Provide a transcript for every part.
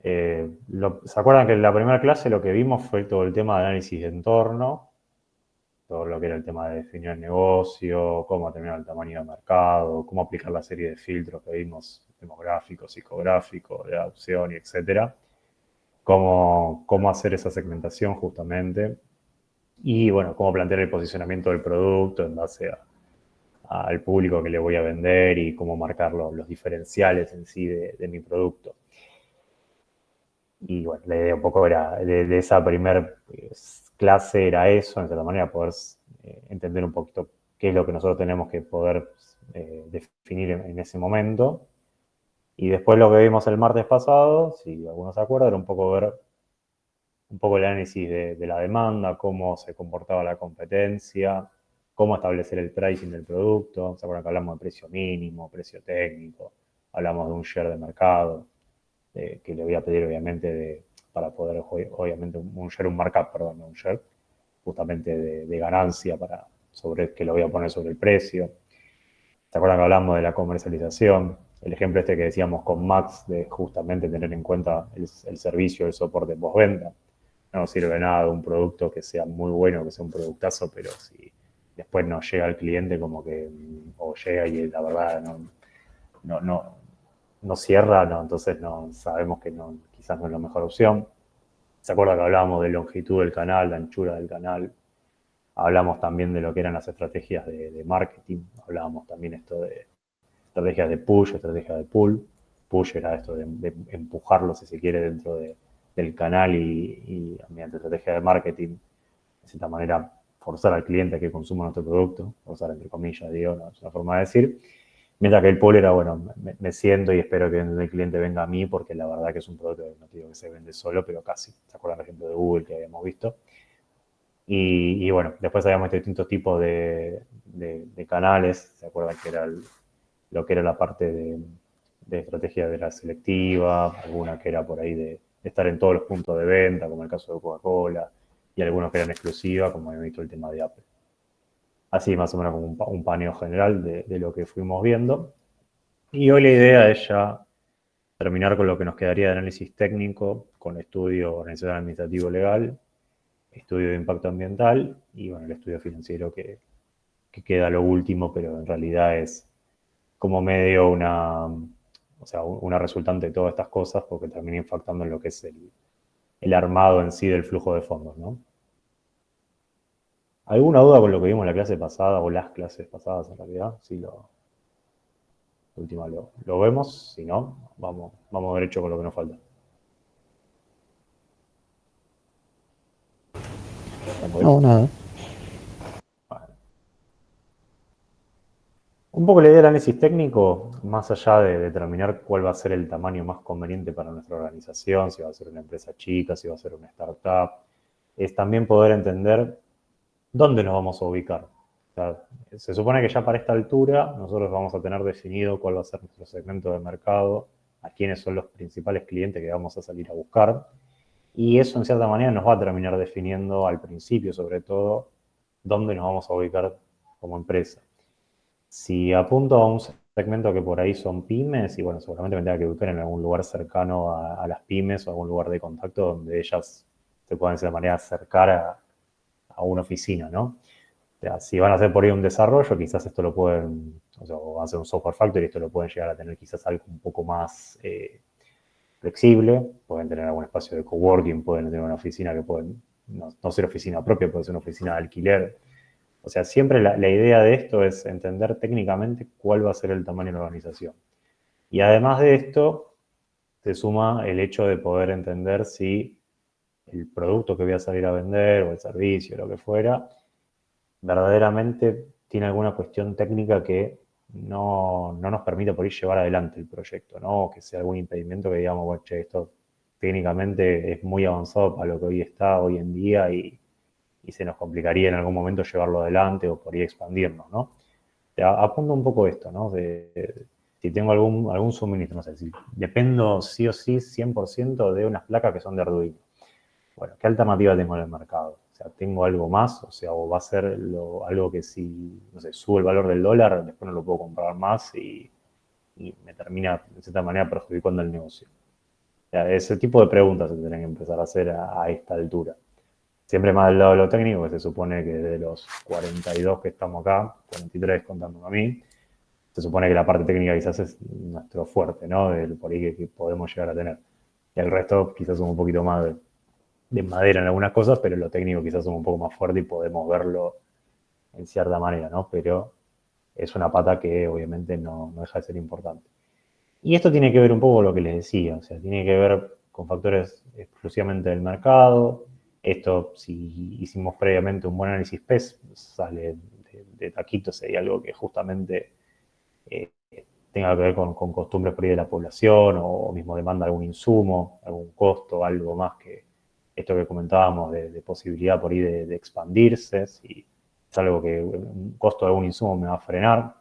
¿Se acuerdan que en la primera clase lo que vimos fue todo el tema de análisis de entorno? Todo lo que era el tema de definir el negocio, cómo determinar el tamaño de mercado, cómo aplicar la serie de filtros que vimos, demográficos, psicográficos, de adopción y etcétera. Cómo hacer esa segmentación justamente. Y bueno, cómo plantear el posicionamiento del producto en base al público que le voy a vender y cómo marcar los diferenciales en sí de mi producto. Y bueno, la idea un poco era, de esa primer clase era eso, en cierta manera, poder entender un poquito qué es lo que nosotros tenemos que poder definir en ese momento. Y después lo que vimos el martes pasado, si algunos se acuerdan, era un poco ver un poco el análisis de la demanda, cómo se comportaba la competencia, cómo establecer el pricing del producto. ¿Se acuerdan que hablamos de precio mínimo, precio técnico? Hablamos de un share de mercado, que le voy a pedir obviamente para poder, obviamente, un share, un markup, perdón, no un share, justamente de ganancia sobre que lo voy a poner sobre el precio. ¿Se acuerdan que hablamos de la comercialización? El ejemplo este que decíamos con Max, de justamente tener en cuenta el servicio, el soporte postventa. No sirve de nada un producto que sea muy bueno, que sea un productazo, pero si después no llega al cliente como que, o llega y la verdad no, no, no cierra, no, entonces no sabemos que no, quizás no es la mejor opción. ¿Se acuerda que hablábamos de longitud del canal, la anchura del canal? Hablamos también de lo que eran las estrategias de marketing, hablábamos también esto de estrategias de push, estrategias de pull. Push era esto de empujarlo, si se quiere, dentro del canal y mediante estrategia de marketing, de cierta manera, forzar al cliente a que consuma nuestro producto, forzar entre comillas, digo, no es una forma de decir. Mientras que el pull era, bueno, me siento y espero que el cliente venga a mí, porque la verdad que es un producto que no digo que se vende solo, pero casi. ¿Se acuerdan del ejemplo de Google que habíamos visto? Y bueno, después habíamos distintos tipos de canales. ¿Se acuerdan que era lo que era la parte de estrategia de la selectiva? Alguna que era por ahí de estar en todos los puntos de venta, como el caso de Coca-Cola, y algunos que eran exclusivas, como habíamos visto el tema de Apple. Así más o menos como un paneo general de lo que fuimos viendo. Y hoy la idea es ya terminar con lo que nos quedaría de análisis técnico, con estudio organizacional administrativo legal, estudio de impacto ambiental y bueno, el estudio financiero que queda lo último, pero en realidad es como medio o sea, una resultante de todas estas cosas porque termina impactando en lo que es el armado en sí del flujo de fondos, ¿no? ¿Alguna duda con lo que vimos en la clase pasada o las clases pasadas en realidad? Si última lo vemos, si no, vamos derecho con lo que nos falta. No, nada. Bueno. Un poco la idea del análisis técnico, más allá de determinar cuál va a ser el tamaño más conveniente para nuestra organización, si va a ser una empresa chica, si va a ser una startup, es también poder entender dónde nos vamos a ubicar. O sea, se supone que ya para esta altura nosotros vamos a tener definido cuál va a ser nuestro segmento de mercado, a quiénes son los principales clientes que vamos a salir a buscar, y eso en cierta manera nos va a terminar definiendo al principio, sobre todo, dónde nos vamos a ubicar como empresa. Si apunto a un segmento que por ahí son pymes, y bueno, seguramente me tenga que ubicar en algún lugar cercano a las pymes o algún lugar de contacto donde ellas se puedan de cierta manera acercar a una oficina, ¿no? O sea, si van a hacer por ahí un desarrollo, quizás esto lo pueden, o sea, o van a hacer un software factory, esto lo pueden llegar a tener quizás algo un poco más flexible, pueden tener algún espacio de coworking, pueden tener una oficina que pueden, no ser oficina propia, puede ser una oficina de alquiler. O sea, siempre la idea de esto es entender técnicamente cuál va a ser el tamaño de la organización. Y además de esto, se suma el hecho de poder entender si el producto que voy a salir a vender o el servicio, lo que fuera, verdaderamente tiene alguna cuestión técnica que no nos permite por ahí llevar adelante el proyecto, ¿no? O que sea algún impedimento que digamos, bueno, che, esto técnicamente es muy avanzado para lo que hoy está, hoy en día, y se nos complicaría en algún momento llevarlo adelante o por ahí expandirnos, ¿no? Apunto un poco esto, ¿no? Si tengo algún suministro, no sé, si dependo sí o sí 100% de unas placas que son de Arduino. Bueno, ¿qué alternativa tengo en el mercado? O sea, ¿tengo algo más? O sea, o va a ser algo que si, no sé, sube el valor del dólar, después no lo puedo comprar más y me termina, de cierta manera, perjudicando el negocio? O sea, ese tipo de preguntas se tienen que empezar a hacer a esta altura. Siempre más del lado de lo técnico, que se supone que de los 42 que estamos acá, 43 contando a mí, se supone que la parte técnica quizás es nuestro fuerte, ¿no? Del por ahí que podemos llegar a tener. Y el resto quizás somos un poquito más de madera en algunas cosas, pero lo técnico quizás somos un poco más fuerte y podemos verlo en cierta manera, ¿no? Pero es una pata que obviamente no deja de ser importante. Y esto tiene que ver un poco con lo que les decía, o sea, tiene que ver con factores exclusivamente del mercado. Esto, si hicimos previamente un buen análisis PES, sale de taquito, sería algo que justamente eh, tenga que ver con costumbres por ahí de la población o mismo demanda algún insumo, algún costo, algo más que esto que comentábamos de posibilidad por ahí de expandirse, si es algo que un costo de algún insumo me va a frenar.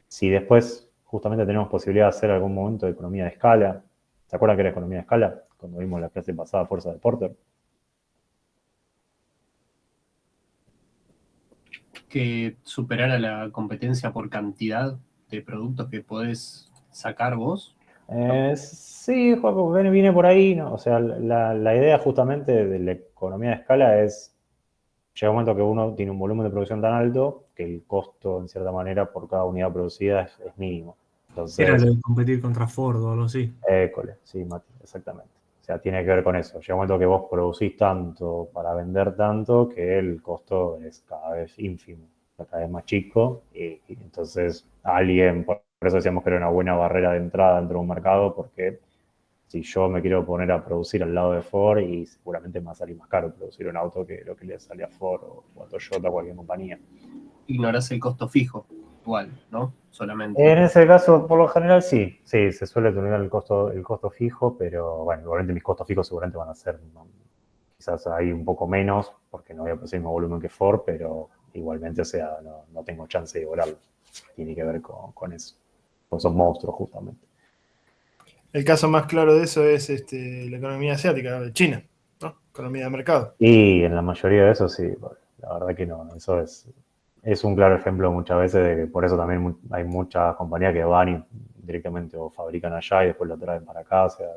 Si después justamente tenemos posibilidad de hacer algún momento de economía de escala, ¿se acuerdan que era economía de escala? Cuando vimos la clase pasada, Fuerza de Porter. Que superara la competencia por cantidad de productos que podés sacar vos, ¿no? Sí, Joaco, viene por ahí, ¿no? O sea, la idea justamente de la economía de escala es, llega un momento que uno tiene un volumen de producción tan alto que el costo, en cierta manera, por cada unidad producida es mínimo. Era Entonces, lo de competir contra Ford o algo así. école, sí, Mati, exactamente. O sea, tiene que ver con eso. Llega un momento que vos producís tanto para vender tanto que el costo es cada vez ínfimo, cada vez más chico. Y entonces alguien, por eso decíamos que era una buena barrera de entrada dentro de un mercado, porque si yo me quiero poner a producir al lado de Ford, y seguramente me va a salir más caro producir un auto que lo que le sale a Ford o a Toyota o cualquier compañía. Ignorás el costo fijo, igual, ¿no? Solamente. En ese caso, por lo general, sí, se suele tener el costo fijo, pero bueno, igualmente mis costos fijos seguramente van a ser quizás ahí un poco menos, porque no voy a producir el mismo volumen que Ford, pero igualmente, o sea, no tengo chance de volarlo. Tiene que ver con eso, con esos monstruos justamente. El caso más claro de eso es la economía asiática, de China, ¿no? Economía de mercado. Y en la mayoría de eso sí, la verdad que no, eso es un claro ejemplo muchas veces de que por eso también hay muchas compañías que van y directamente o fabrican allá y después lo traen para acá, o sea,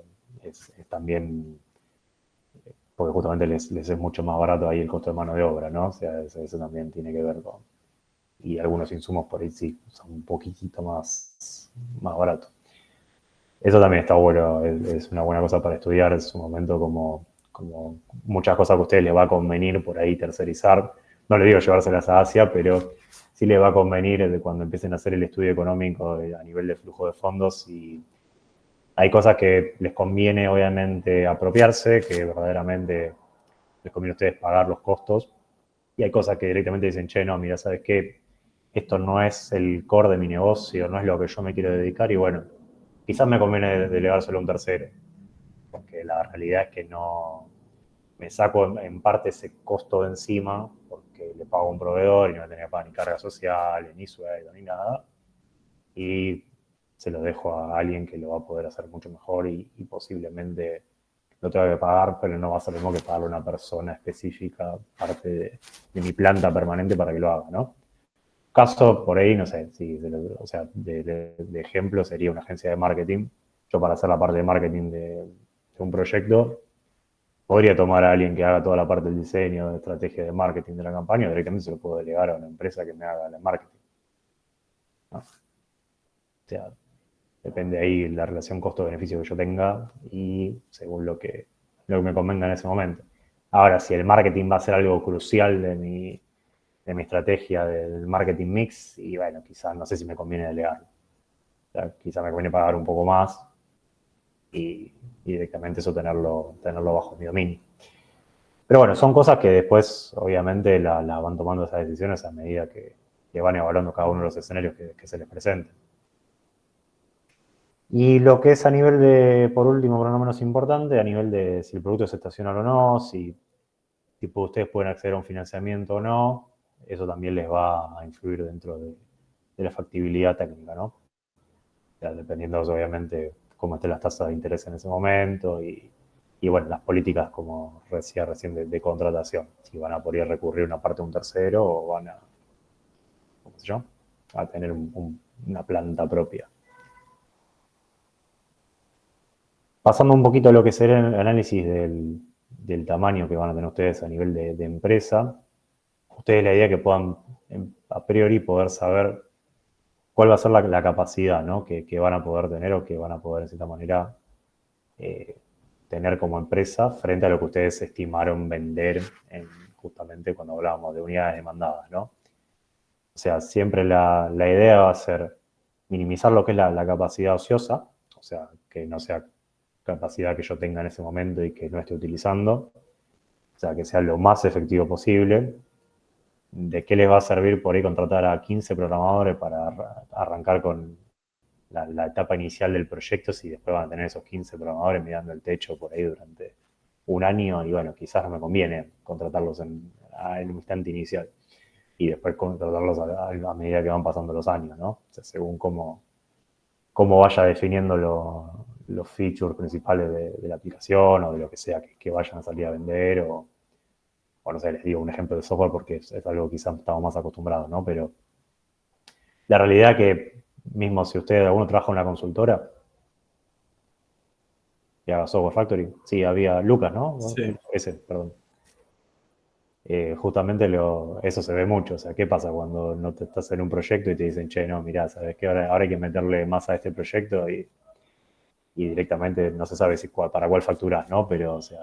es también porque justamente les es mucho más barato ahí el costo de mano de obra, ¿no? O sea, eso también tiene que ver con, y algunos insumos por ahí sí son un poquitito más baratos. Eso también está bueno, es una buena cosa para estudiar en su momento, como muchas cosas que a ustedes les va a convenir por ahí tercerizar. No les digo llevárselas a Asia, pero sí les va a convenir de cuando empiecen a hacer el estudio económico a nivel de flujo de fondos. Y hay cosas que les conviene obviamente apropiarse, que verdaderamente les conviene a ustedes pagar los costos. Y hay cosas que directamente dicen, che, no, mira, ¿sabes qué? Esto no es el core de mi negocio, no es lo que yo me quiero dedicar y bueno, quizás me conviene delegárselo a un tercero, porque la realidad es que no me saco en parte ese costo de encima porque le pago a un proveedor y no tenía que pagar ni cargas sociales, ni sueldo, ni nada, y se lo dejo a alguien que lo va a poder hacer mucho mejor y posiblemente lo tenga que pagar, pero no va a ser lo mismo que pagarle a una persona específica, parte de mi planta permanente para que lo haga, ¿no? Caso por ahí, no sé, sí, o sea, de ejemplo sería una agencia de marketing. Yo para hacer la parte de marketing de un proyecto, podría tomar a alguien que haga toda la parte del diseño, de estrategia de marketing de la campaña, directamente se lo puedo delegar a una empresa que me haga el marketing, ¿no? O sea, depende ahí la relación costo-beneficio que yo tenga y según lo que me convenga en ese momento. Ahora, si el marketing va a ser algo crucial de mi estrategia del marketing mix, y bueno, quizás no sé si me conviene delegarlo. O sea, quizás me conviene pagar un poco más y directamente eso tenerlo bajo mi dominio. Pero bueno, son cosas que después, obviamente, las van tomando esas decisiones a medida que van evaluando cada uno de los escenarios que se les presenten. Y lo que es a nivel de, por último, pero no menos importante, a nivel de si el producto es estacional o no, si tipo, ustedes pueden acceder a un financiamiento o no, eso también les va a influir dentro de la factibilidad técnica, ¿no? O sea, dependiendo, obviamente, cómo estén las tasas de interés en ese momento y bueno, las políticas, como decía recién, de contratación. Si van a poder recurrir una parte de un tercero o van a, ¿cómo se llama? A tener una planta propia. Pasando un poquito a lo que sería el análisis del tamaño que van a tener ustedes a nivel de empresa, ustedes la idea que puedan a priori poder saber cuál va a ser la capacidad, ¿no? que van a poder tener o que van a poder de cierta manera tener como empresa frente a lo que ustedes estimaron vender justamente cuando hablábamos de unidades demandadas, ¿no? O sea, siempre la idea va a ser minimizar lo que es la capacidad ociosa, o sea, que no sea capacidad que yo tenga en ese momento y que no esté utilizando, o sea, que sea lo más efectivo posible. ¿De qué les va a servir por ahí contratar a 15 programadores para arrancar con la etapa inicial del proyecto si después van a tener esos 15 programadores mirando el techo por ahí durante un año? Y bueno, quizás no me conviene contratarlos en el instante inicial y después contratarlos a medida que van pasando los años, ¿no? O sea, según cómo vaya definiendo los features principales de la aplicación o de lo que sea que vayan a salir a vender o no sé, les digo un ejemplo de software porque es algo que quizás estamos más acostumbrados, ¿no? Pero la realidad es que mismo si alguno trabaja en una consultora y haga Software Factory, sí, había Lucas, ¿no? Sí. Ese, perdón. Justamente eso se ve mucho. O sea, ¿qué pasa cuando no te estás en un proyecto y te dicen, che, no, mirá, ¿sabes qué? Ahora hay que meterle más a este proyecto y directamente no se sabe para cuál facturás, ¿no? Pero, o sea,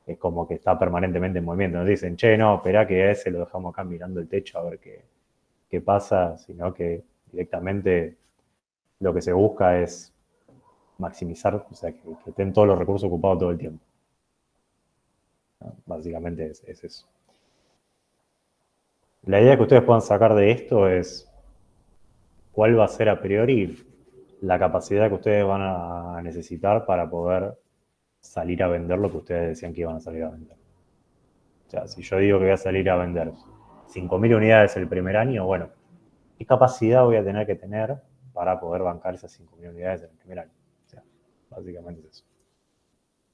es como que está permanentemente en movimiento. Nos dicen, che, no, esperá que a ese lo dejamos acá mirando el techo a ver qué pasa, sino que directamente lo que se busca es maximizar, o sea, que estén todos los recursos ocupados todo el tiempo. ¿No? Básicamente es eso. La idea que ustedes puedan sacar de esto es cuál va a ser a priori la capacidad que ustedes van a necesitar para poder salir a vender lo que ustedes decían que iban a salir a vender. O sea, si yo digo que voy a salir a vender 5.000 unidades el primer año, bueno, ¿qué capacidad voy a tener que tener para poder bancar esas 5.000 unidades en el primer año? O sea, básicamente es eso.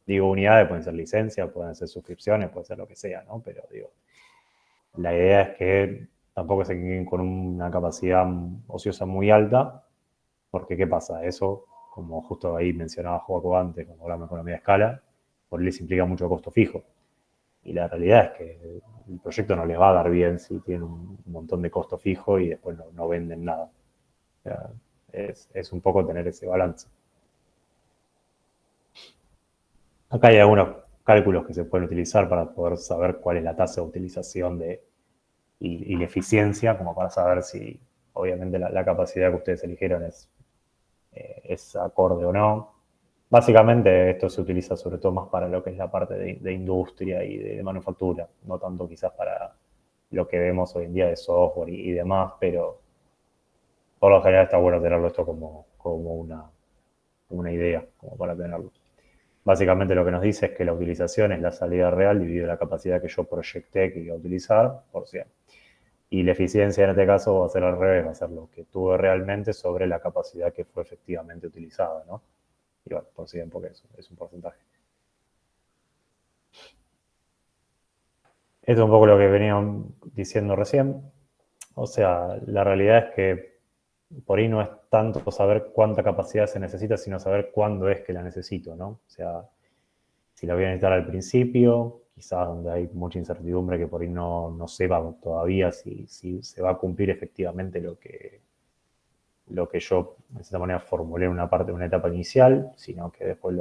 Digo, unidades pueden ser licencias, pueden ser suscripciones, puede ser lo que sea, ¿no? Pero digo, la idea es que tampoco se queden con una capacidad ociosa muy alta, porque ¿qué pasa? Eso, como justo ahí mencionaba Joaco antes, cuando hablamos de economía de escala, por les implica mucho costo fijo. Y la realidad es que el proyecto no les va a dar bien si tienen un montón de costo fijo y después no venden nada. O sea, es un poco tener ese balance. Acá hay algunos cálculos que se pueden utilizar para poder saber cuál es la tasa de utilización y la eficiencia, como para saber si obviamente la capacidad que ustedes eligieron es acorde o no. Básicamente esto se utiliza sobre todo más para lo que es la parte de industria y de manufactura, no tanto quizás para lo que vemos hoy en día de software y demás, pero por lo general está bueno tenerlo esto como una idea, como para tenerlo. Básicamente lo que nos dice es que la utilización es la salida real dividido la capacidad que yo proyecté que iba a utilizar por 100. Y la eficiencia en este caso va a ser al revés, va a ser lo que tuve realmente sobre la capacidad que fue efectivamente utilizada, ¿no? Y bueno, por 100 porque es un porcentaje. Esto es un poco lo que venían diciendo recién. O sea, la realidad es que por ahí no es tanto saber cuánta capacidad se necesita, sino saber cuándo es que la necesito, ¿no? O sea, si la voy a necesitar al principio, quizás donde hay mucha incertidumbre que por ahí no sepa todavía si se va a cumplir efectivamente lo que yo, de cierta manera, formulé en una etapa inicial, sino que después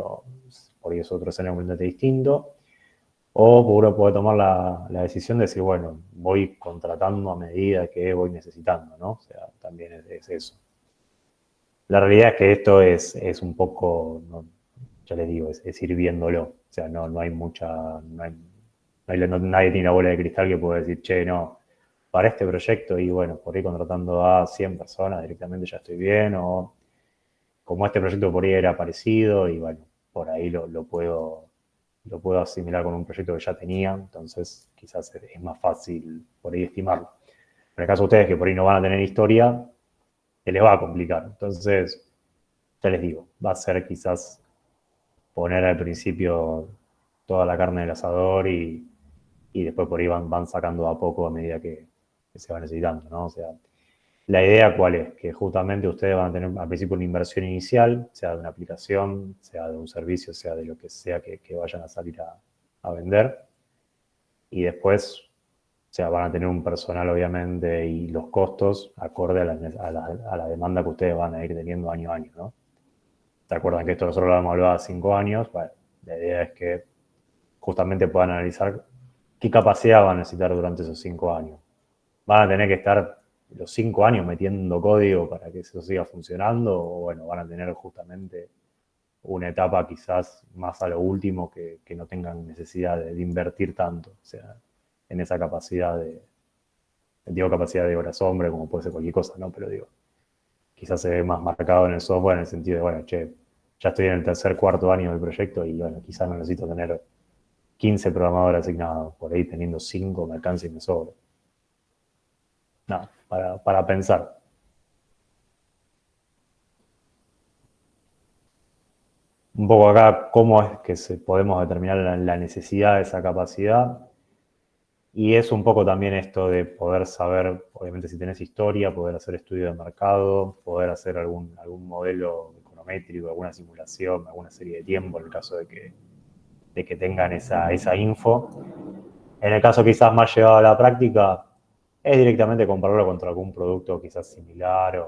por ahí es otro escenario completamente distinto. O uno puede tomar la decisión de decir, bueno, voy contratando a medida que voy necesitando, ¿no? O sea, también es eso. La realidad es que esto es un poco, ya les digo, es ir viéndolo. O sea, no hay mucha, nadie tiene una bola de cristal que pueda decir, che, no, para este proyecto y bueno, por ahí contratando a 100 personas directamente ya estoy bien, o como este proyecto por ahí era parecido y bueno, por ahí lo puedo asimilar con un proyecto que ya tenía, entonces quizás es más fácil por ahí estimarlo. En el caso de ustedes que por ahí no van a tener historia, se les va a complicar. Entonces, ya les digo, va a ser quizás poner al principio toda la carne del asador y después por ahí van sacando a poco a medida que se va necesitando, ¿no? O sea, La idea, ¿cuál es? Que justamente ustedes van a tener al principio una inversión inicial, sea de una aplicación, sea de un servicio, sea de lo que sea que vayan a salir a vender. Y después, o sea, van a tener un personal, obviamente, y los costos acorde a la demanda que ustedes van a ir teniendo año a año, ¿no? ¿Se acuerdan que esto nosotros lo hemos hablado hace 5 años? Bueno, la idea es que justamente puedan analizar qué capacidad van a necesitar durante esos 5 años. ¿Van a tener que estar los 5 años metiendo código para que eso siga funcionando? O bueno, van a tener justamente una etapa quizás más a lo último que no tengan necesidad de invertir tanto, o sea, en esa capacidad digo capacidad de horas hombre, como puede ser cualquier cosa, ¿no? Pero digo, quizás se ve más marcado en el software en el sentido de, bueno, che, ya estoy en el tercer, cuarto año del proyecto y bueno, quizás no necesito tener 15 programadores asignados, por ahí teniendo 5 me alcanza y me sobra. No, para pensar. Un poco acá cómo es que podemos determinar la necesidad de esa capacidad. Y es un poco también esto de poder saber, obviamente si tenés historia, poder hacer estudio de mercado, poder hacer algún modelo econométrico, alguna simulación, alguna serie de tiempo en el caso de que tengan esa info. En el caso quizás más llevado a la práctica, es directamente compararlo contra algún producto quizás similar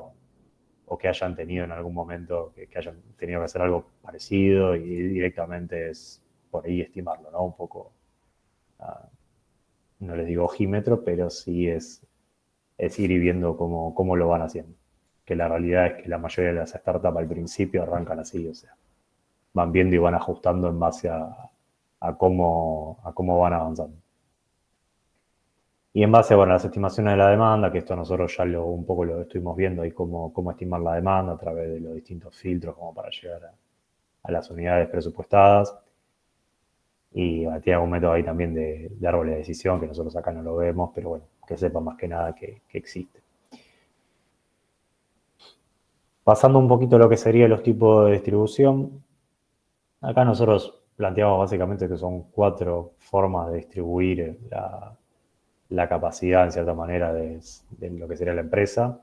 o que hayan tenido en algún momento, que hayan tenido que hacer algo parecido y directamente es por ahí estimarlo, ¿no? Un poco, no les digo ojímetro, pero sí es ir viendo cómo lo van haciendo. Que la realidad es que la mayoría de las startups al principio arrancan así, o sea, van viendo y van ajustando en base a cómo van avanzando. Y en base, bueno, a las estimaciones de la demanda, que esto nosotros ya un poco lo estuvimos viendo ahí, cómo estimar la demanda a través de los distintos filtros como para llegar a las unidades presupuestadas. Y bueno, tiene algún método ahí también de árbol de decisión, que nosotros acá no lo vemos, pero bueno, que sepa más que nada que existe. Pasando un poquito a lo que serían los tipos de distribución, acá nosotros planteamos básicamente que son 4 formas de distribuir la capacidad, en cierta manera, de lo que sería la empresa.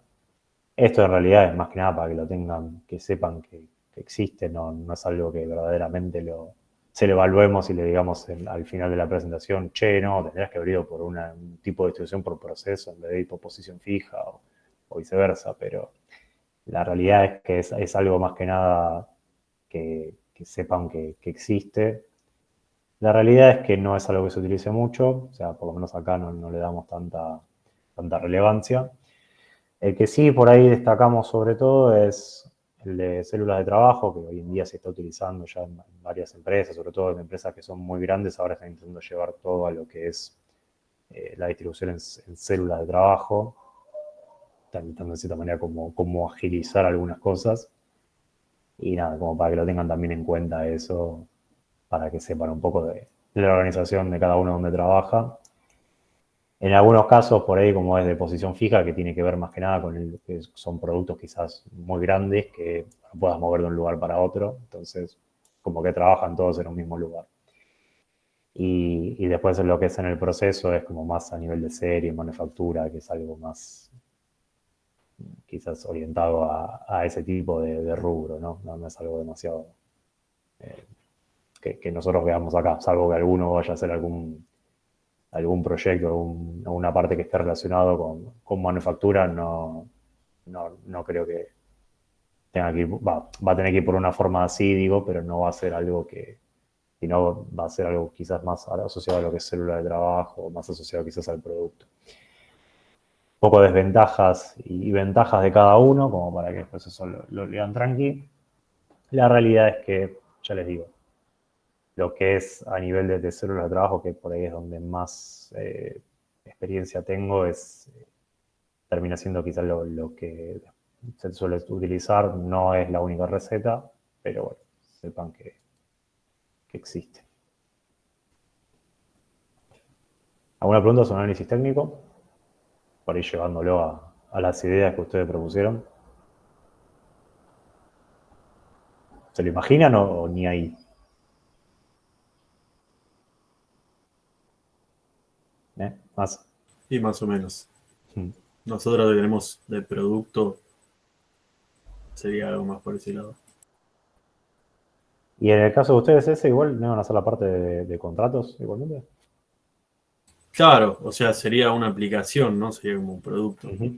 Esto en realidad es más que nada para que lo tengan, que sepan que existe, no es algo que verdaderamente se lo evaluemos y le digamos al final de la presentación, che, no, tendrías que haber ido por un tipo de distribución por proceso en vez de ir por posición fija o viceversa, pero la realidad es que es algo más que nada que sepan que existe. La realidad es que no es algo que se utilice mucho, o sea, por lo menos acá no le damos tanta relevancia. El que sí por ahí destacamos sobre todo es el de células de trabajo, que hoy en día se está utilizando ya en varias empresas, sobre todo en empresas que son muy grandes, ahora están intentando llevar todo a lo que es la distribución en células de trabajo, están intentando de cierta manera como agilizar algunas cosas. Y nada, como para que lo tengan también en cuenta eso, para que sepan un poco de la organización de cada uno donde trabaja. En algunos casos, por ahí, como es de posición fija, que tiene que ver más que nada con que son productos quizás muy grandes que no puedas mover de un lugar para otro. Entonces, como que trabajan todos en un mismo lugar. Y después lo que es en el proceso es como más a nivel de serie, manufactura, que es algo más quizás orientado a ese tipo de rubro, ¿no? No es algo demasiado que nosotros veamos acá, salvo que alguno vaya a hacer algún proyecto, alguna parte que esté relacionado con manufactura, no creo que tenga que ir, va a tener que ir por una forma así, digo, pero no va a ser algo sino va a ser algo quizás más asociado a lo que es célula de trabajo, más asociado quizás al producto. Un poco desventajas y ventajas de cada uno, como para que después eso lo lean tranqui. La realidad es que, ya les digo, lo que es a nivel de células de trabajo, que por ahí es donde más experiencia tengo, termina siendo quizás lo que se suele utilizar, no es la única receta, pero bueno, sepan que existe. ¿Alguna pregunta sobre análisis técnico? Por ahí llevándolo a las ideas que ustedes propusieron. ¿Se lo imaginan o ni ahí? Más. Y más o menos. Nosotros que tenemos de producto, sería algo más por ese lado. Y en el caso de ustedes, ese igual no van a hacer la parte de contratos igualmente. Claro, o sea, sería una aplicación, ¿no? Sería como un producto. Ujú.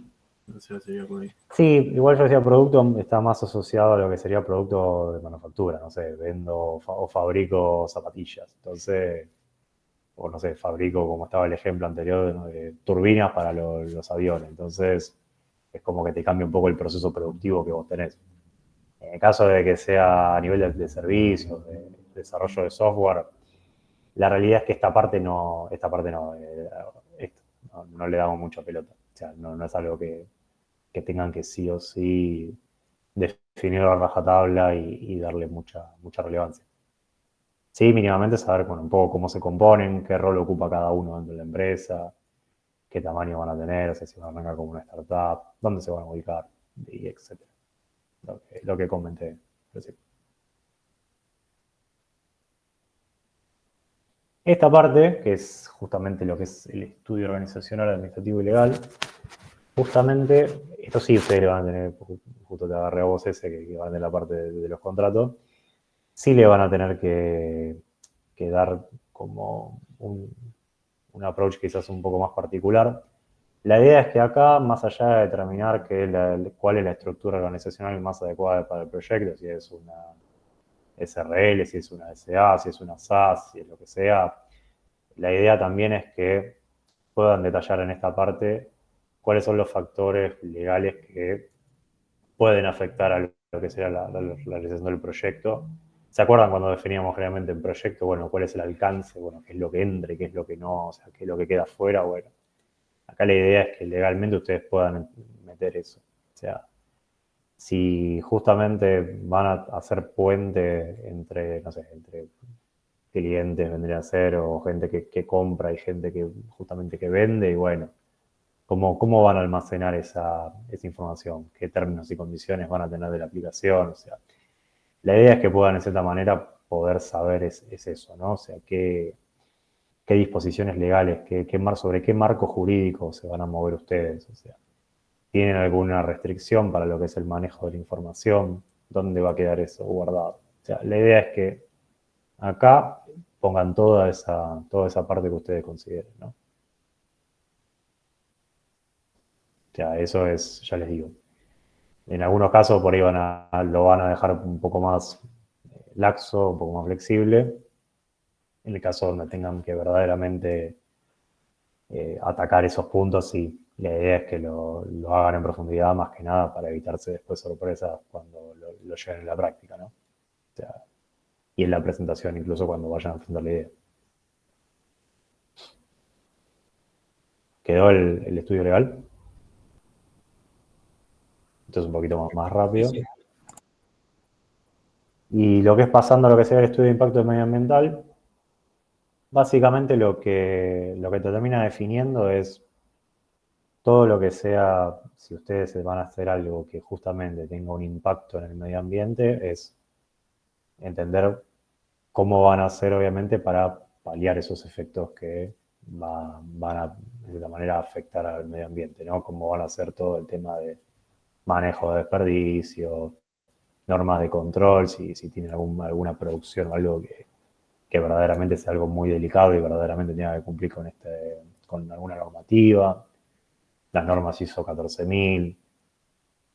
O sea, sería por ahí. Sí, igual yo decía producto, está más asociado a lo que sería producto de manufactura, no sé, vendo o fabrico zapatillas. Entonces, o no sé, fabrico, como estaba el ejemplo anterior, ¿no? de turbinas para los aviones. Entonces, es como que te cambia un poco el proceso productivo que vos tenés. En el caso de que sea a nivel de servicios, de desarrollo de software, la realidad es que esto, no le damos mucha pelota. O sea, no es algo que tengan que sí o sí definir a rajatabla y darle mucha relevancia. Sí, mínimamente saber bueno, un poco cómo se componen, qué rol ocupa cada uno dentro de la empresa, qué tamaño van a tener, o sea, si van a arrancar como una startup, dónde se van a ubicar, y etcétera. Lo que comenté recién. Esta parte, que es justamente lo que es el estudio organizacional, administrativo y legal, justamente, esto sí ustedes le van a tener, justo te agarré a vos ese, que van de la parte de los contratos, sí le van a tener que dar como un approach quizás un poco más particular. La idea es que acá, más allá de determinar cuál es la estructura organizacional más adecuada para el proyecto, si es una SRL, si es una SA, si es una SAS, si es lo que sea, la idea también es que puedan detallar en esta parte cuáles son los factores legales que pueden afectar a lo que será la realización del proyecto. ¿Se acuerdan cuando definíamos generalmente en proyecto, bueno, cuál es el alcance, bueno, qué es lo que entre, qué es lo que no, o sea, qué es lo que queda fuera? Bueno, acá la idea es que legalmente ustedes puedan meter eso. O sea, si justamente van a hacer puente entre, no sé, entre clientes vendría a ser, o gente que compra y gente que justamente que vende, y bueno, ¿cómo van a almacenar esa información? ¿Qué términos y condiciones van a tener de la aplicación? O sea, la idea es que puedan, en cierta manera, poder saber es eso, ¿no? O sea, qué disposiciones legales, sobre qué marco jurídico se van a mover ustedes. O sea, ¿tienen alguna restricción para lo que es el manejo de la información? ¿Dónde va a quedar eso guardado? O sea, la idea es que acá pongan toda esa parte que ustedes consideren, ¿no? O sea, eso es, ya les digo. En algunos casos por ahí lo van a dejar un poco más laxo, un poco más flexible. En el caso donde tengan que verdaderamente atacar esos puntos, sí. La idea es que lo hagan en profundidad más que nada para evitarse después sorpresas cuando lo lleven en la práctica, ¿no? O sea, y en la presentación, incluso cuando vayan a presentar la idea. ¿Quedó el estudio legal? Esto es un poquito más rápido. Sí. Y lo que es pasando a lo que sea el estudio de impacto medioambiental, básicamente lo que te termina definiendo es todo lo que sea, si ustedes van a hacer algo que justamente tenga un impacto en el medio ambiente, es entender cómo van a hacer, obviamente, para paliar esos efectos que van a, de alguna manera, afectar al medio ambiente, ¿no? Cómo van a hacer todo el tema de manejo de desperdicio, normas de control, si tienen alguna producción o algo que verdaderamente sea algo muy delicado y verdaderamente tenga que cumplir con alguna normativa, las normas ISO 14000,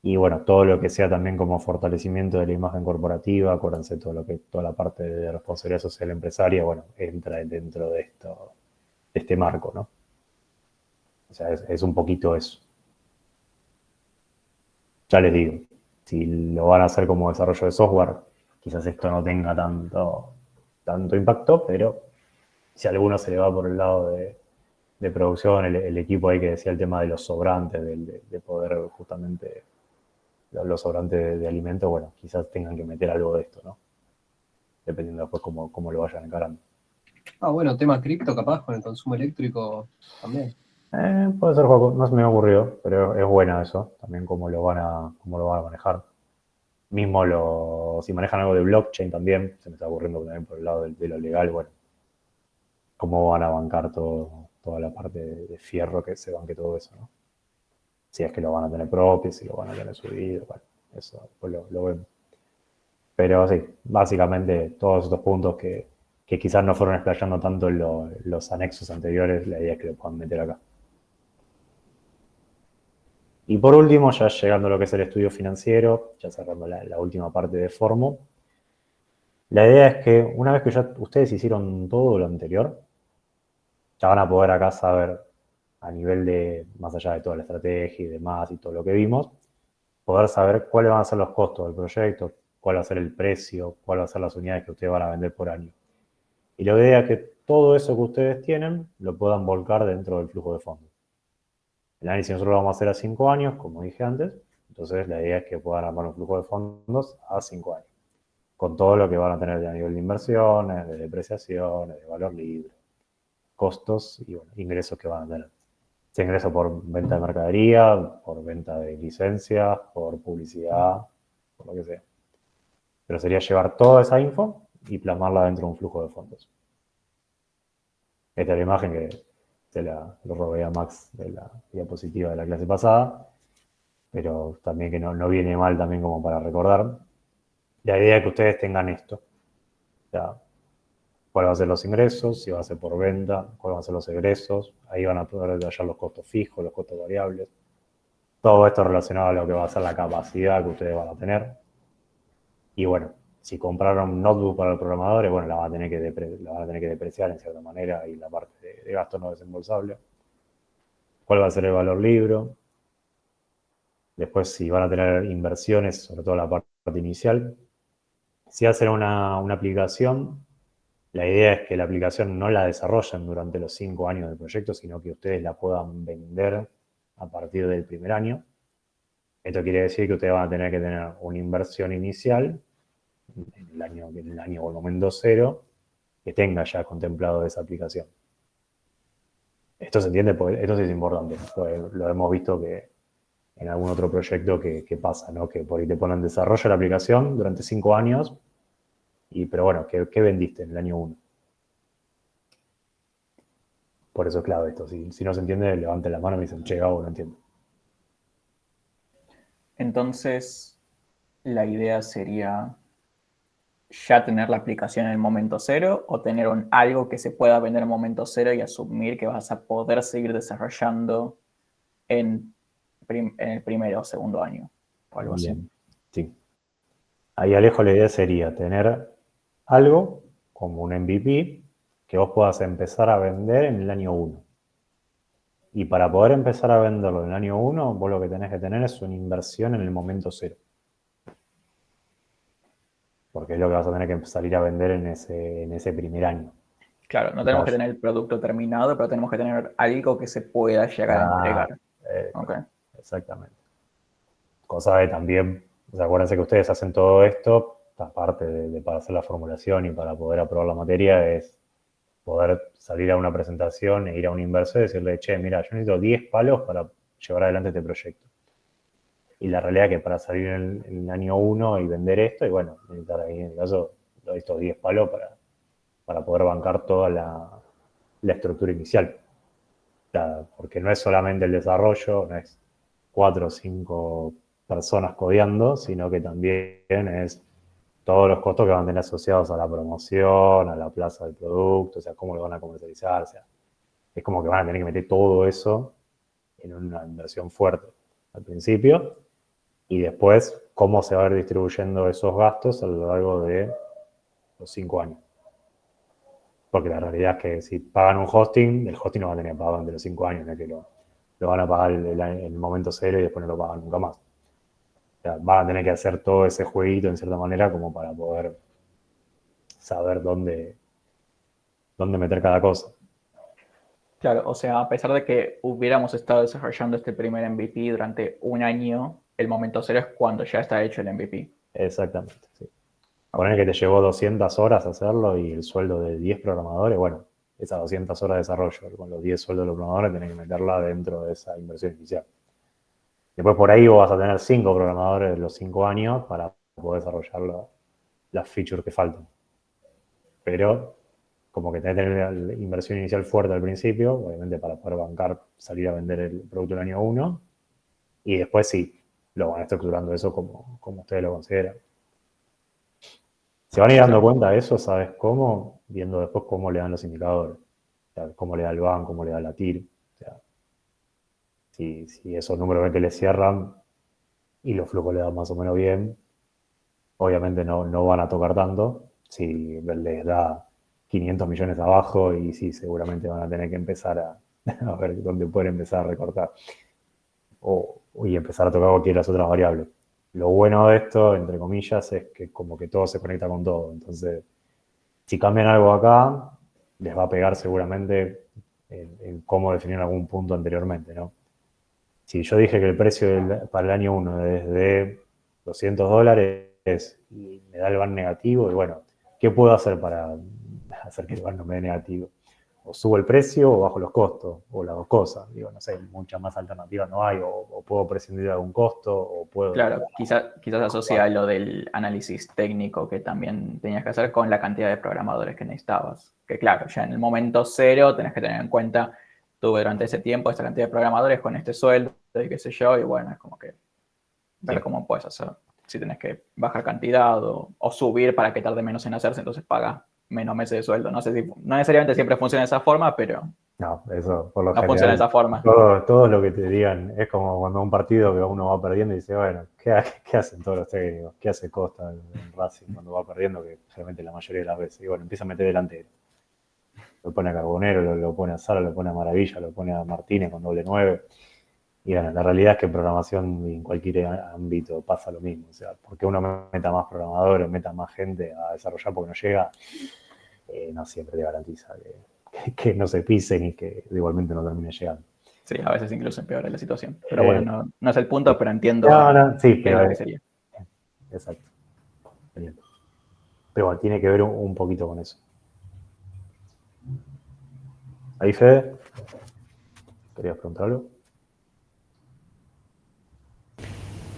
y bueno, todo lo que sea también como fortalecimiento de la imagen corporativa, acuérdense toda la parte de responsabilidad social empresaria, bueno, entra dentro de este marco, ¿no? O sea, es un poquito eso. Ya les digo, si lo van a hacer como desarrollo de software, quizás esto no tenga tanto impacto, pero si a alguno se le va por el lado de producción, el equipo ahí que decía el tema de los sobrantes, de poder justamente, los sobrantes de alimentos, bueno, quizás tengan que meter algo de esto, ¿no? Dependiendo después cómo lo vayan encarando. Bueno, tema cripto capaz con el consumo eléctrico también. Puede ser, Joaco, no se me ha ocurrido, pero es buena eso, también cómo lo van a manejar. Mismo si manejan algo de blockchain también, se me está ocurriendo también por el lado de lo legal, bueno, cómo van a bancar toda la parte de fierro que se banque todo eso, ¿no? Si es que lo van a tener propio, si lo van a tener subido, bueno, eso después lo vemos. Pero sí, básicamente todos estos puntos que quizás no fueron explayando tanto en los anexos anteriores, la idea es que lo puedan meter acá. Y por último, ya llegando a lo que es el estudio financiero, ya cerrando la última parte de Formo, la idea es que una vez que ya ustedes hicieron todo lo anterior, ya van a poder acá saber a nivel de, más allá de toda la estrategia y demás y todo lo que vimos, poder saber cuáles van a ser los costos del proyecto, cuál va a ser el precio, cuáles van a ser las unidades que ustedes van a vender por año. Y la idea es que todo eso que ustedes tienen lo puedan volcar dentro del flujo de fondos. El análisis nosotros lo vamos a hacer a 5 años, como dije antes, entonces la idea es que puedan armar un flujo de fondos a 5 años, con todo lo que van a tener a nivel de inversiones, de depreciaciones, de valor libre, costos y bueno, ingresos que van a tener. Se ingreso por venta de mercadería, por venta de licencias, por publicidad, por lo que sea. Pero sería llevar toda esa info y plasmarla dentro de un flujo de fondos. Esta es la imagen que lo robé a Max de la diapositiva de la clase pasada, pero también que no viene mal también como para recordar. La idea es que ustedes tengan esto. O sea, cuáles van a ser los ingresos, si va a ser por venta, cuáles van a ser los egresos. Ahí van a poder detallar los costos fijos, los costos variables. Todo esto relacionado a lo que va a ser la capacidad que ustedes van a tener. Y bueno, si compraron un notebook para los programadores, bueno, la van a tener que depreciar en cierta manera y la parte de gasto no desembolsable. ¿Cuál va a ser el valor libro? Después, si van a tener inversiones, sobre todo la parte inicial. Si hacen una aplicación, la idea es que la aplicación no la desarrollen durante los 5 años del proyecto, sino que ustedes la puedan vender a partir del primer año. Esto quiere decir que ustedes van a tener que tener una inversión inicial en el año o el momento cero que tenga ya contemplado esa aplicación. Esto se entiende porque esto sí es importante. Lo hemos visto que en algún otro proyecto que pasa, ¿no? Que por ahí te ponen en desarrollo la aplicación durante 5 años, pero bueno, ¿qué vendiste en el año 1? Por eso es clave esto. Si no se entiende, levanten la mano y me dicen, che, Gabo, no entiendo. Entonces, la idea sería ya tener la aplicación en el momento cero o tener algo que se pueda vender en el momento cero y asumir que vas a poder seguir desarrollando en el primero o segundo año o algo así. Bien, sí. Ahí Alejo, la idea sería tener algo como un MVP que vos puedas empezar a vender en el año 1. Y para poder empezar a venderlo en el año 1, vos lo que tenés que tener es una inversión en el momento 0. Porque es lo que vas a tener que salir a vender en ese primer año. Claro, no tenemos que tener el producto terminado, pero tenemos que tener algo que se pueda llegar a entregar. Okay. Exactamente. Cosa de también, o sea, acuérdense que ustedes hacen todo esto, aparte de para hacer la formulación y para poder aprobar la materia, es poder salir a una presentación e ir a un inversor y decirle, che, mira, yo necesito 10 palos para llevar adelante este proyecto. Y la realidad es que para salir en el año 1 y vender esto, y bueno, necesitar ahí en el caso estos 10 palos para poder bancar toda la estructura inicial. Porque no es solamente el desarrollo, no es 4 o 5 personas codeando, sino que también es todos los costos que van a tener asociados a la promoción, a la plaza del producto, o sea, cómo lo van a comercializar, o sea, es como que van a tener que meter todo eso en una inversión fuerte al principio y después cómo se va a ir distribuyendo esos gastos a lo largo de los 5 años. Porque la realidad es que si pagan un hosting, el hosting no va a tener que pagar durante los 5 años, no es que lo van a pagar en el momento cero y después no lo pagan nunca más. O sea, van a tener que hacer todo ese jueguito en cierta manera como para poder saber dónde meter cada cosa. Claro, o sea, a pesar de que hubiéramos estado desarrollando este primer MVP durante un año, el momento cero es cuando ya está hecho el MVP. Exactamente, sí. Poner que te llevó 200 horas hacerlo y el sueldo de 10 programadores, bueno, esas 200 horas de desarrollo, con los 10 sueldos de los programadores tenés que meterla dentro de esa inversión inicial. Después por ahí vos vas a tener 5 programadores de los 5 años para poder desarrollar las features que faltan. Pero como que tenés que tener la inversión inicial fuerte al principio, obviamente para poder bancar, salir a vender el producto el año 1, Y después sí, lo van estructurando eso como ustedes lo consideran. Se van a ir dando cuenta de eso, ¿sabes cómo? Viendo después cómo le dan los indicadores. O sea, cómo le da el BAN, cómo le da la TIR. O sea, si esos números ven que le cierran y los flujos le dan más o menos bien, obviamente no van a tocar tanto. Si les da 500 millones abajo, y sí, seguramente van a tener que empezar a ver dónde pueden empezar a recortar. Y empezar a tocar cualquiera de las otras variables. Lo bueno de esto, entre comillas, es que como que todo se conecta con todo. Entonces, si cambian algo acá, les va a pegar seguramente en cómo definir algún punto anteriormente, ¿no? Si yo dije que el precio para el año 1 es de $200 y me da el BAN negativo, y bueno, ¿qué puedo hacer para hacer que el BAN no me dé negativo? O subo el precio o bajo los costos, o las dos cosas. Digo, no sé, muchas más alternativas no hay, o puedo prescindir de algún costo, o puedo... Claro, quizás asocia lo del análisis técnico que también tenías que hacer con la cantidad de programadores que necesitabas. Que claro, ya en el momento cero tenés que tener en cuenta, tuve durante ese tiempo esta cantidad de programadores con este sueldo y qué sé yo, y bueno, es como que ver Sí. cómo puedes hacer. Si tenés que bajar cantidad o subir para que tarde menos en hacerse, entonces paga menos meses de sueldo. No sé si, no necesariamente siempre funciona de esa forma, pero No, eso por lo no funciona de general, esa forma. todo lo que te digan es como cuando un partido que uno va perdiendo y dice, bueno, ¿qué hacen todos los técnicos? ¿Qué hace Costa en Racing cuando va perdiendo? Que realmente la mayoría de las veces. Y bueno, empieza a meter delantero. Lo pone a Carbonero, lo pone a Sala, lo pone a Maravilla, lo pone a Martínez con doble 9. Y bueno, la realidad es que en programación y en cualquier ámbito pasa lo mismo. O sea, porque uno meta más programadores, meta más gente a desarrollar porque no llega, no siempre te garantiza que no se pisen y que igualmente no termine llegando. Sí, a veces incluso empeora la situación. Pero bueno, no es el punto, pero entiendo sí, qué es pero lo que sería. exacto. Bien. Pero bueno, tiene que ver un poquito con eso. ¿Ahí, Fede? ¿Querías preguntar algo?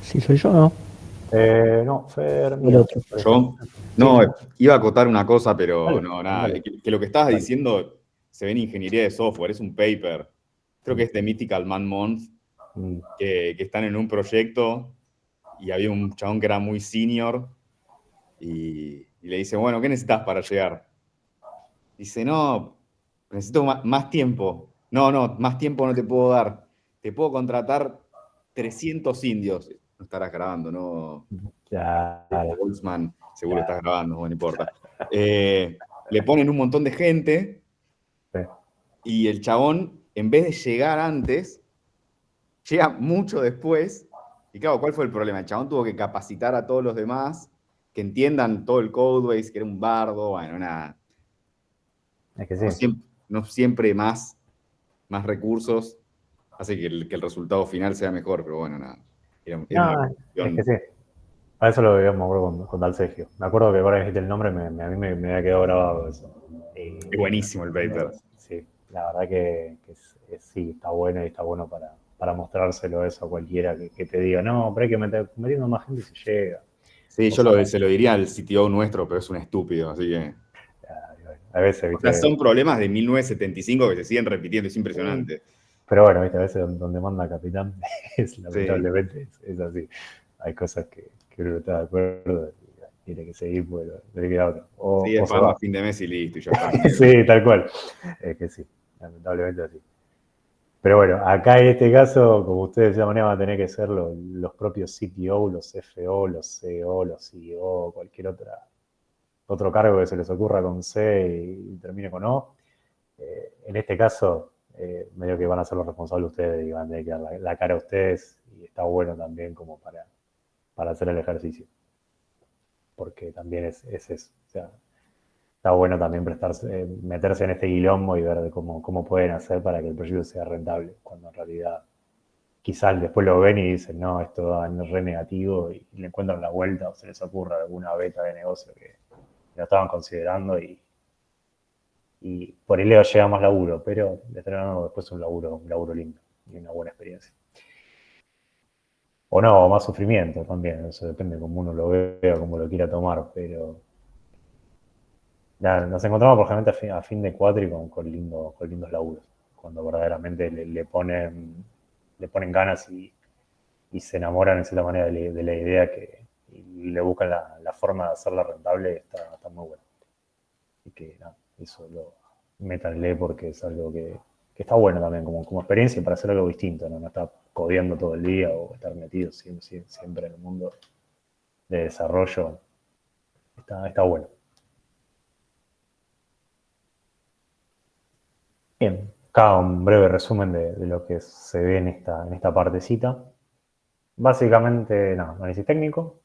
Si soy yo, ¿no? No, Fer, El otro. ¿Yo? No, iba a acotar una cosa, pero no, nada. dale. Que lo que estabas Dale. diciendo se ve en ingeniería de software, es un paper. Creo que es de Mythical Man Month, que están en un proyecto y había un chabón que era muy senior y le dice, bueno, ¿qué necesitas para llegar? Dice, no, necesito más tiempo. No, más tiempo no te puedo dar. Te puedo contratar 300 indios. No estarás grabando, ¿no? Ya, Boltzmann, seguro estás grabando, no importa. Le ponen un montón de gente sí. y el chabón, en vez de llegar antes, llega mucho después. Y claro, ¿cuál fue el problema? El chabón tuvo que capacitar a todos los demás que entiendan todo el codebase, que era un bardo, bueno, nada. Es que sí. No siempre más recursos hace que el resultado final sea mejor, pero bueno, nada. Era una No, es que sí. A eso lo veíamos con Dal Sergio. Me acuerdo que ahora que dijiste el nombre, a mí me había quedado grabado eso. Es buenísimo el paper. Sí, la verdad que sí, está bueno y está bueno para mostrárselo eso a cualquiera que te diga, no, pero hay que metiendo más gente y se llega. Sí, yo se lo diría al CTO nuestro, pero es un estúpido, así que... A veces, ¿viste? O sea, son problemas de 1975 que se siguen repitiendo, es impresionante. Pero bueno, ¿viste? A veces donde manda capitán, lamentablemente es así. Hay cosas que uno no está de acuerdo y tiene que seguir, pues no le queda otra. Sí, es para a fin de mes y listo, y ya está. Sí, tal cual. Es que sí, lamentablemente así. Pero bueno, acá en este caso, como ustedes de esa manera van a tener que ser los propios CTO, los FO, los CEO, los CEO, cualquier otro cargo que se les ocurra con C y termine con O. En este caso, medio que van a ser los responsables ustedes y van a tener que dar la cara a ustedes, y está bueno también como para hacer el ejercicio. Porque también es eso. O sea, está bueno también meterse en este quilombo y ver de cómo pueden hacer para que el proyecto sea rentable, cuando en realidad quizás después lo ven y dicen, no, esto va en re negativo, y le encuentran la vuelta o se les ocurre alguna beta de negocio que lo estaban considerando y por ahí les llega más laburo, pero les traen después un laburo lindo y una buena experiencia. O no, más sufrimiento también, eso depende de cómo uno lo vea, cómo lo quiera tomar, pero nada, nos encontramos por ejemplo a fin de cuatri con lindos laburos, cuando verdaderamente le ponen ganas y y se enamoran en cierta manera de la idea y le buscan la forma de hacerla rentable, está muy bueno. Y que nada, eso lo métanle porque es algo que está bueno también como experiencia para hacer algo distinto, ¿no? No estar codiando todo el día o estar metido siempre en el mundo de desarrollo. Está bueno. Bien, acá un breve resumen de lo que se ve en esta partecita. Básicamente, nada, análisis técnico,